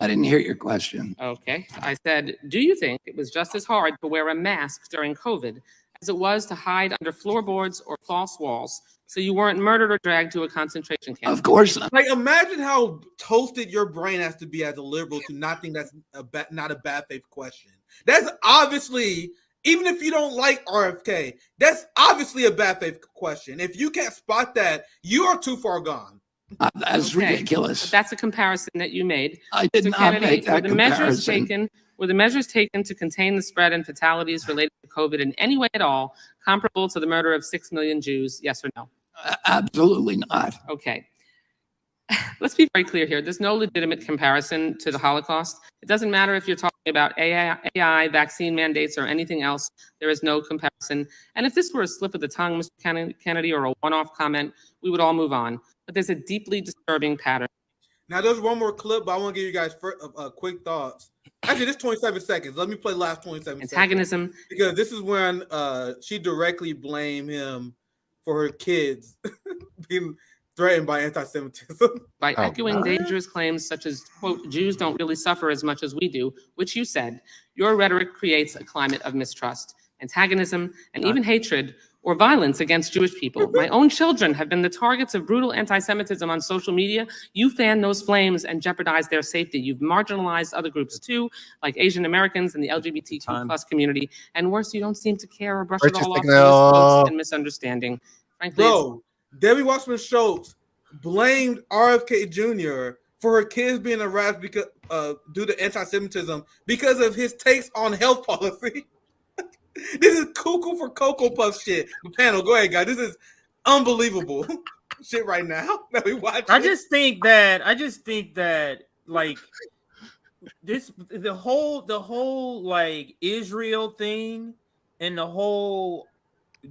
I didn't hear your question. Okay. I said, do you think it was just as hard to wear a mask during COVID as it was to hide under floorboards or false walls so you weren't murdered or dragged to a concentration camp? Of course not. Like imagine how toasted your brain has to be as a liberal to not think that's not a bad faith question. That's obviously, even if you don't like RFK, that's obviously a bad faith question. If you can't spot that, you are too far gone. That's ridiculous. But that's a comparison that you made. I did not make that comparison. Were the measures taken to contain the spread and fatalities related to COVID in any way at all comparable to the murder of 6 million Jews? Yes or no? Absolutely not. Okay. Let's be very clear here. There's no legitimate comparison to the Holocaust. It doesn't matter if you're talking about AI, vaccine mandates, or anything else. There is no comparison. And if this were a slip of the tongue, Mr. Kennedy, or a one-off comment, we would all move on. But there's a deeply disturbing pattern. Now, there's one more clip, but I want to give you guys quick thoughts. Actually, this 27 seconds. Let me play the last 27 Antagonism. seconds. Because this is when she directly blamed him for her kids being threatened by anti-Semitism. By echoing dangerous claims such as, quote, Jews don't really suffer as much as we do, which you said, your rhetoric creates a climate of mistrust, antagonism, and even hatred or violence against Jewish people. My own children have been the targets of brutal anti-Semitism on social media. You fan those flames and jeopardize their safety. You've marginalized other groups too, like Asian Americans and the LGBTQ plus community. And worse, you don't seem to care or brush it all off as misquotes and misunderstanding. Frankly, bro, Debbie Wasserman Schultz blamed RFK Jr. for her kids being harassed because due to anti-Semitism because of his takes on health policy. This is cuckoo for Cocoa Puff shit. The panel, go ahead, guys. This is unbelievable shit right now that we watch. I just think that like this, the whole like Israel thing and the whole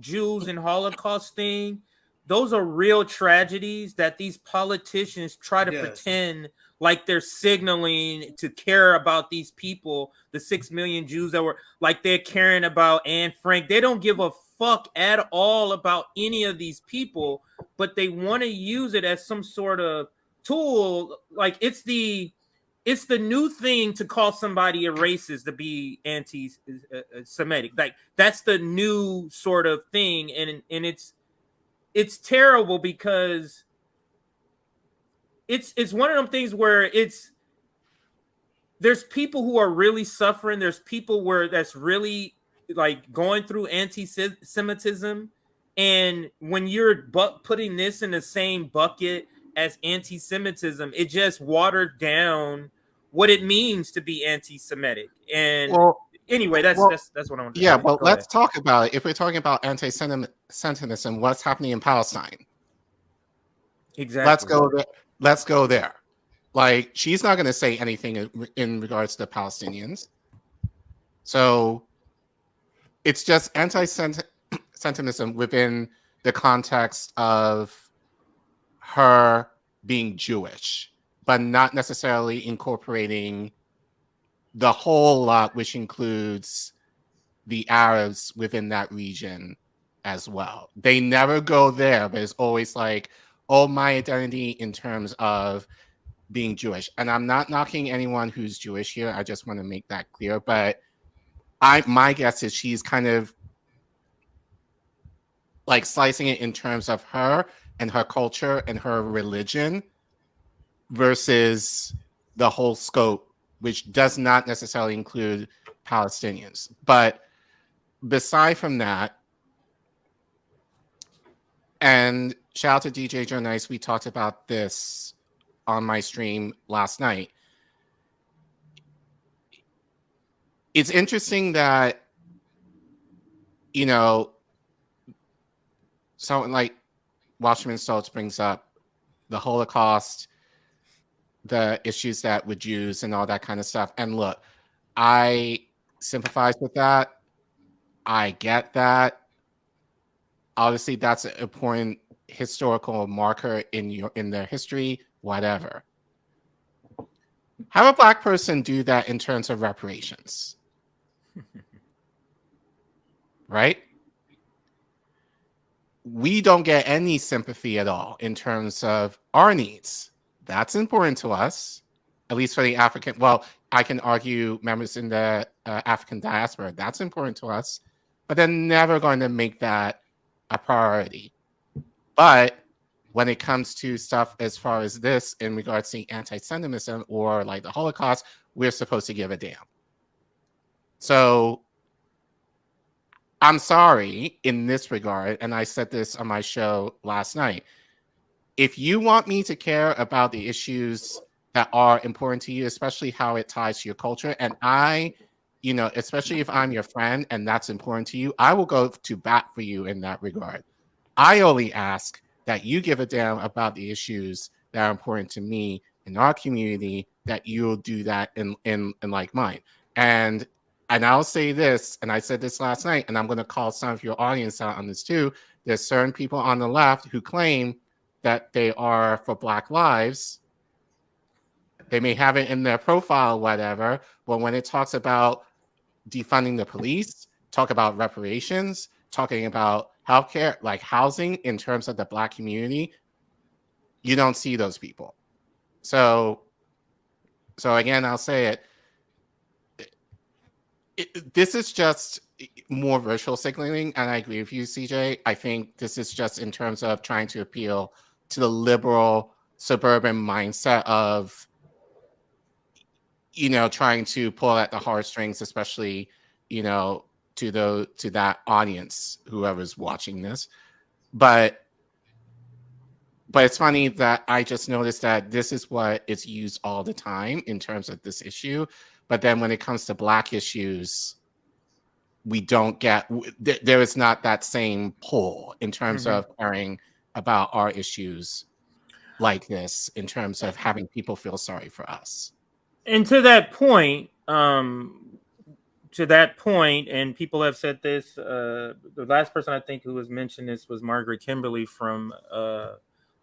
Jews and Holocaust thing, those are real tragedies that these politicians try to pretend like they're signaling to care about these people, the 6 million Jews that were like they're caring about Anne Frank. They don't give a fuck at all about any of these people, but they want to use it as some sort of tool. Like it's the new thing to call somebody a racist, to be anti-Semitic. Like that's the new sort of thing, and it's terrible because it's one of them things where there's people who are really suffering. There's people that's really like going through anti-Semitism, and when you're putting this in the same bucket as anti-Semitism, it just watered down what it means to be anti-Semitic. And anyway, that's what I want to say. Yeah, but let's talk about it. If we're talking about anti-Semitism, what's happening in Palestine? Exactly. Let's go there. Like, she's not going to say anything in regards to the Palestinians. So it's just anti-Semitism within the context of her being Jewish, but not necessarily incorporating the whole lot, which includes the Arabs within that region as well. They never go there, but it's always like, oh, my identity in terms of being Jewish. And I'm not knocking anyone who's Jewish here. I just want to make that clear. But my guess is she's kind of like slicing it in terms of her and her culture and her religion versus the whole scope, which does not necessarily include Palestinians. But beside from that, and shout out to DJ Joe Nice, we talked about this on my stream last night. It's interesting that, you know, someone like Watchman Stoltz brings up the Holocaust, the issues that with Jews and all that kind of stuff. And look, I sympathize with that. I get that. Obviously, that's an important historical marker in their history, whatever. Have a Black person do that in terms of reparations. Right? We don't get any sympathy at all in terms of our needs. That's important to us, at least for the African. Well, I can argue members in the African diaspora, that's important to us, but they're never going to make that a priority. But when it comes to stuff as far as this in regards to anti-Semitism or like the Holocaust, we're supposed to give a damn. So I'm sorry in this regard, and I said this on my show last night. If you want me to care about the issues that are important to you, especially how it ties to your culture, and I, you know, especially if I'm your friend and that's important to you, I will go to bat for you in that regard. I only ask that you give a damn about the issues that are important to me in our community, that you'll do that in like mine. And I'll say this, and I said this last night, and I'm going to call some of your audience out on this too. There's certain people on the left who claim that they are for Black lives. They may have it in their profile, whatever, but when it talks about defunding the police, talk about reparations, talking about healthcare, like housing in terms of the Black community, you don't see those people. So again, I'll say it. This is just more virtual signaling, and I agree with you, CJ. I think this is just in terms of trying to appeal to the liberal suburban mindset of, you know, trying to pull at the heartstrings, especially, you know, to that audience, whoever's watching this. But it's funny that I just noticed that this is what is used all the time in terms of this issue. But then when it comes to Black issues, we don't get, there is not that same pull in terms of caring about our issues like this, in terms of having people feel sorry for us. And to that point, and people have said this, the last person I think who was mentioned this was Margaret Kimberly from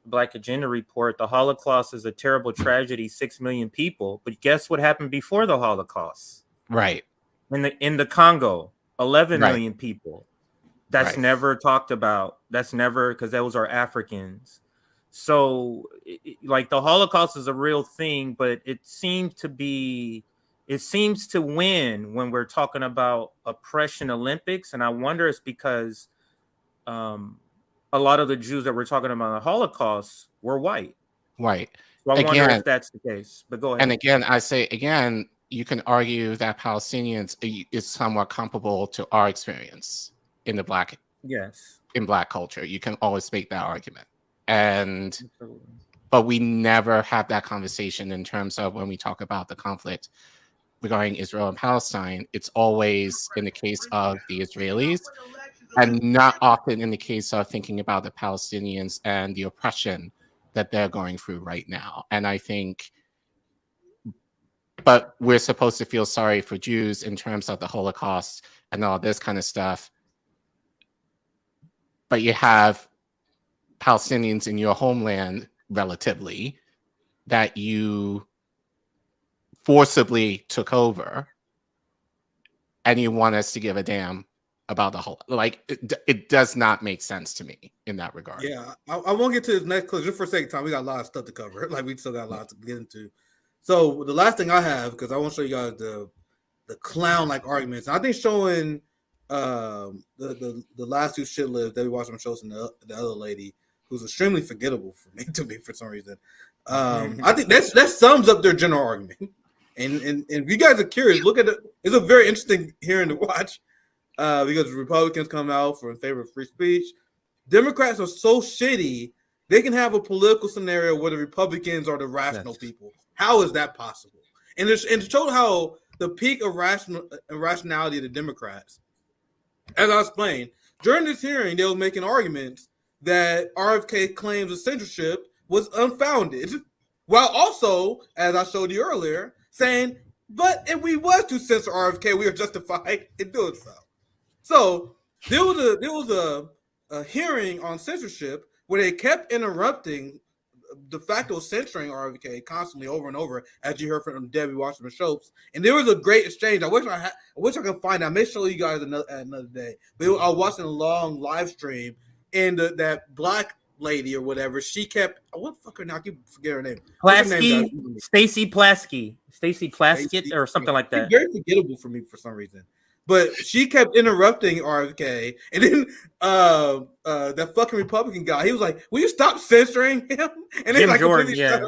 Black Agenda Report. The Holocaust is a terrible tragedy, 6 million people. But guess what happened before the Holocaust? Right. In the Congo, 11 million people. That's never talked about. That's never, because those are Africans. So like the Holocaust is a real thing, but it seems to win when we're talking about oppression Olympics. And I wonder it's because a lot of the Jews that we're talking about in the Holocaust were white. Right. So I wonder if that's the case. But go ahead. And again, I say again, you can argue that Palestinians is somewhat comparable to our experience in the Black culture. You can always make that argument. But we never have that conversation in terms of when we talk about the conflict regarding Israel and Palestine. It's always in the case of the Israelis, and not often in the case of thinking about the Palestinians and the oppression that they're going through right now. And I think but we're supposed to feel sorry for Jews in terms of the Holocaust and all this kind of stuff. But you have Palestinians in your homeland, relatively, that you forcibly took over, and you want us to give a damn about the whole, like, it does not make sense to me in that regard. Yeah, I won't get to this next clip just for a second time. We got a lot of stuff to cover. Like, we still got a lot to get into. So the last thing I have, because I want to show you guys the clown-like arguments. And I think showing the last two shit lives, Debbie Wasserman Schultz and the other lady, who's extremely forgettable to me for some reason. I think that sums up their general argument. And if you guys are curious, look at it. It's a very interesting hearing to watch because Republicans come out in favor of free speech. Democrats are so shitty, they can have a political scenario where the Republicans are the rational people. How is that possible? And to show how the peak of irrationality of the Democrats, as I explained, during this hearing, they were making arguments that RFK claims of censorship was unfounded, while also, as I showed you earlier, saying, but if we was to censor RFK, we are justified in doing so. So there was a hearing on censorship where they kept interrupting de facto censoring RFK constantly over and over, as you heard from Debbie Wasserman Schultz. And there was a great exchange. I wish I could find it. I may show you guys another day. But I was watching a long live stream, and that black lady or whatever, she kept, what the fuck her now? I keep forgetting her name. Stacey Plaskett or something like that. Very forgettable for me for some reason. But she kept interrupting RFK, and then that fucking Republican guy, he was like, "Will you stop censoring him?" And then Jim Jordan, yeah. And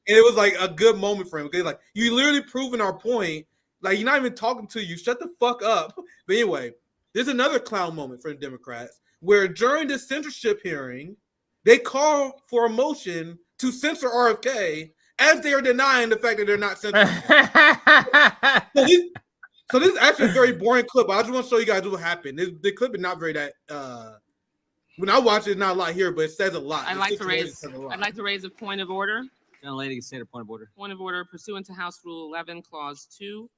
it was like a good moment for him because like, you literally proving our point. Like, you're not even talking to you. Shut the fuck up. But anyway, there's another clown moment for the Democrats where during this censorship hearing, they call for a motion to censor RFK as they are denying the fact that they're not censoring him. So this is actually a very boring clip. I just want to show you guys what happened. The clip is not very that. When I watch it, it's not a lot here, but it says a lot. I'd like to raise a point of order. Young lady, say a point of order. Point of order pursuant to House Rule 11, Clause 2,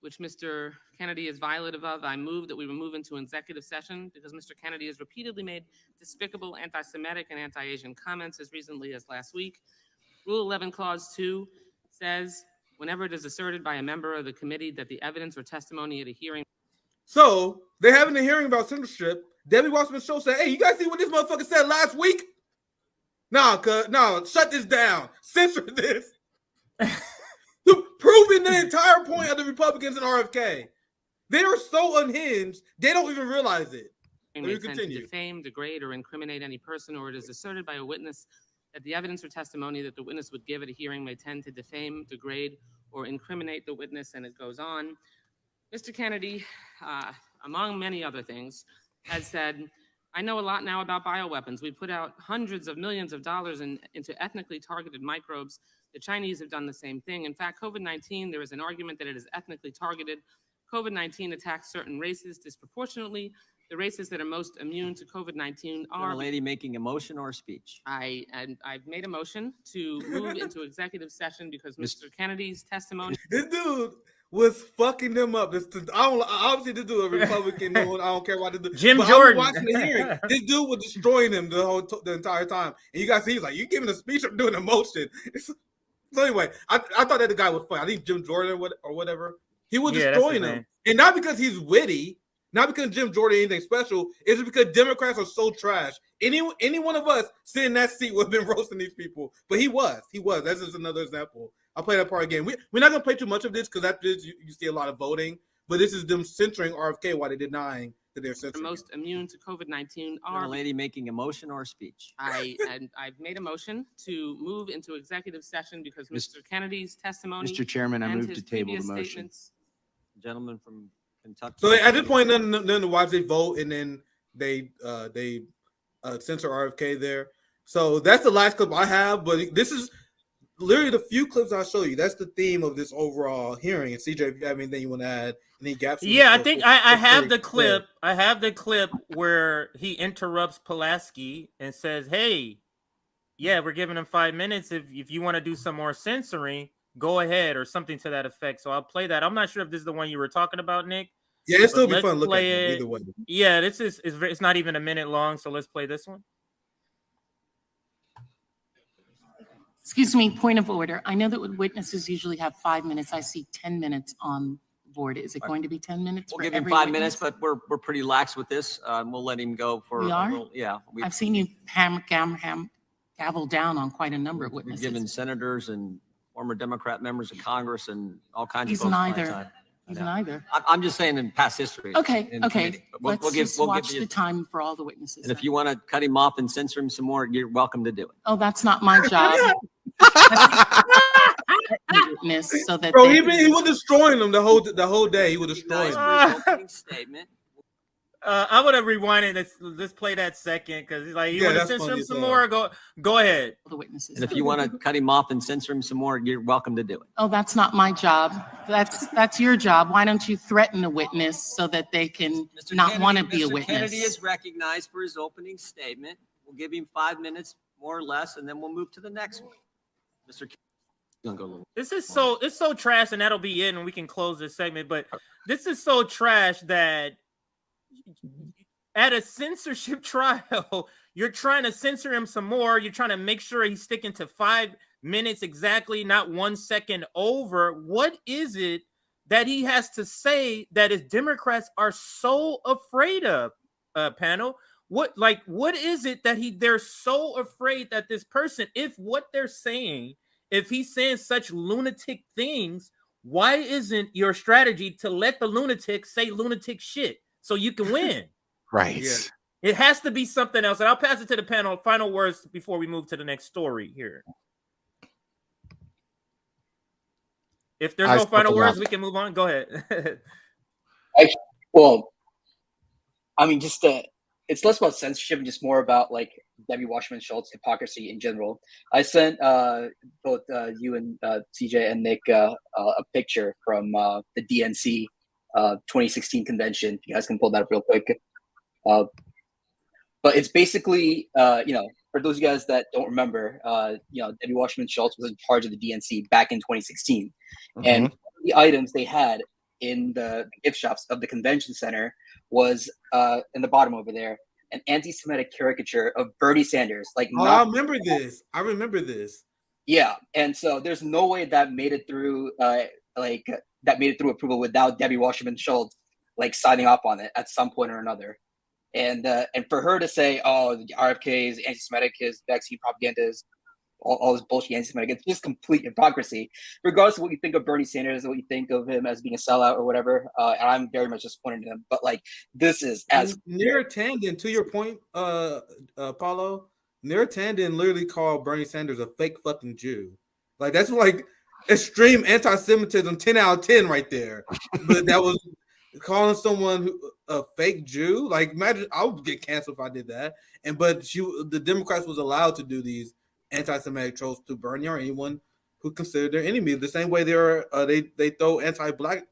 which Mr. Kennedy is violative of. I move that we move into executive session because Mr. Kennedy has repeatedly made despicable anti-Semitic and anti-Asian comments as recently as last week. Rule 11, Clause 2 says, whenever it is asserted by a member of the committee that the evidence or testimony at a hearing. So they're having a hearing about censorship. Debbie Wasserman Schultz said, "Hey, you guys see what this motherfucker said last week? No, shut this down. Censor this." Proving the entire point of the Republicans and RFK. They are so unhinged, they don't even realize it. May tend to defame, degrade, or incriminate any person, or it is asserted by a witness that the evidence or testimony that the witness would give at a hearing may tend to defame, degrade, or incriminate the witness, and it goes on. Mr. Kennedy, among many other things, has said, I know a lot now about bioweapons. We put out hundreds of millions of dollars into ethnically targeted microbes. The Chinese have done the same thing. In fact, COVID-19, there is an argument that it is ethnically targeted. COVID-19 attacks certain races disproportionately. The races that are most immune to COVID-19 are... A lady making a motion or a speech? I've made a motion to move into executive session because Mr. Kennedy's testimony... This dude was fucking them up. Obviously, this dude a Republican. I don't care why this dude. Jim but Jordan. I was watching the hearing. This dude was destroying him the entire time. And you guys see, he's like, "You giving a speech or doing a motion?" So anyway, I thought that the guy was funny. I think Jim Jordan or whatever. He was destroying him, and not because he's witty. Not because Jim Jordan anything special, it's just because Democrats are so trash. Any one of us sitting in that seat would have been roasting these people. But he was. That's just another example. I'll play that part again. We're not going to play too much of this because after this, you see a lot of voting. But this is them censoring RFK while they're denying that they're censoring. The most immune to COVID-19 are... A lady making a motion or a speech? I've made a motion to move into executive session because Mr. Kennedy's testimony... Mr. Chairman, I move to table the motion. Gentleman from Kentucky. So at this point, none to watch, they vote, and then they censor RFK there. So that's the last clip I have, but this is literally the few clips I'll show you. That's the theme of this overall hearing. And CJ, if you have anything you want to add, any gaps? Yeah, I think I have the clip. I have the clip where he interrupts Pulaski and says, "Hey, yeah, we're giving him 5 minutes. If you want to do some more censoring, go ahead or something to that effect. So I'll play that. I'm not sure if this is the one you were talking about, Nick. Yeah, it'll still be let's fun to look at play them it. either way. Yeah, it's not even a minute long, so let's play this one. Excuse me, point of order. I know that witnesses usually have 5 minutes. I see 10 minutes on board. Is it going to be 10 minutes? We'll for give him every 5 witness? minutes, but we're pretty lax with this. We'll let him go for. We are? Yeah. I've seen you gavel down on quite a number of We've witnesses. given senators and former Democrat members of Congress and all kinds He's of folks my neither. time. He's Yeah. neither. I'm just saying in past history. Okay, in okay. committee. But Let's just watch the time for all the witnesses. And if then. you want to cut him off and censor him some more, you're welcome to do it. Oh, that's not my job. Witness so that Bro, they he was destroying them the whole day. He was destroying them. For his opening statement. I would have rewinded. Let's play that second because like you Yeah, want to that's censor funny him as some hell. more. Go ahead. the witnesses. And if you want to cut him off and censor him some more, you're welcome to do it. Oh, that's not my job. That's your job. Why don't you threaten a witness so that they can not want to be a Mr. witness? Kennedy is recognized for his opening statement. We'll give him 5 minutes, more or less, and then we'll move to the next one. Mr. Kennedy, gonna go a little. This is it's so trash, and that'll be it, and we can close this segment. But this is so trash that at a censorship trial, you're trying to censor him some more. You're trying to make sure he's sticking to 5 minutes exactly, not 1 second over. What is it that he has to say that his Democrats are so afraid of, panel? What is it that they're so afraid that this person, if what they're saying, if he's saying such lunatic things, why isn't your strategy to let the lunatic say lunatic shit so you can win? Right. Yeah. It has to be something else. And I'll pass it to the panel. Final words before we move to the next story here. If there's I no spoke final a words, lot. we can move on. Go ahead. Well, I mean, it's less about censorship and just more about like Debbie Wasserman Schultz hypocrisy in general. I sent both you and CJ and Nick a picture from the DNC 2016 convention. You guys can pull that up real quick. But it's basically, for those of you guys that don't remember, Debbie Wasserman Schultz was in charge of the DNC back in 2016. And one of the items they had in the gift shops of the convention center was in the bottom over there, an anti-Semitic caricature of Bernie Sanders. I remember this. Yeah, and so there's no way that made it through approval without Debbie Wasserman Schultz signing off on it at some point or another. And for her to say, oh, the RFK is anti-Semitic, his vaccine propaganda is all this bullshit anti-Semitic, it's just complete hypocrisy. Regardless of what you think of Bernie Sanders, what you think of him as being a sellout or whatever, and I'm very much disappointed in him. But this is as Neera Tanden, to your point, Paulo. Neera Tanden literally called Bernie Sanders a fake fucking Jew. That's extreme anti-Semitism, 10 out of 10 right there. But that was calling someone a fake Jew. Imagine I would get canceled if I did that. But the Democrats was allowed to do these anti-Semitic trolls to Bernie or anyone who considered their enemy. The same way they throw anti-black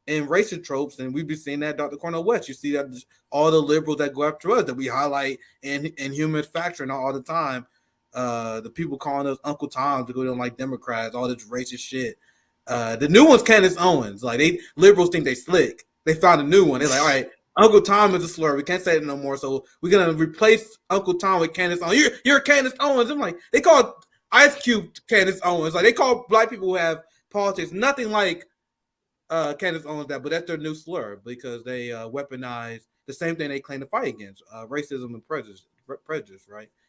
and racist tropes, and we've been seeing that Dr. Cornel West. You see that all the liberals that go after us that we highlight in human factoring all the time. The people calling us Uncle Tom because they don't like Democrats, all this racist shit. The new one's Candace Owens. Liberals think they slick. They found a new one. They're like, all right, Uncle Tom is a slur. We can't say it no more. So we're gonna replace Uncle Tom with Candace Owens. You're Candace Owens. I'm like, they call Ice Cube Candace Owens. They call black people who have politics nothing like Candace Owens that, but that's their new slur because they weaponize the same thing they claim to fight against, racism and prejudice, right?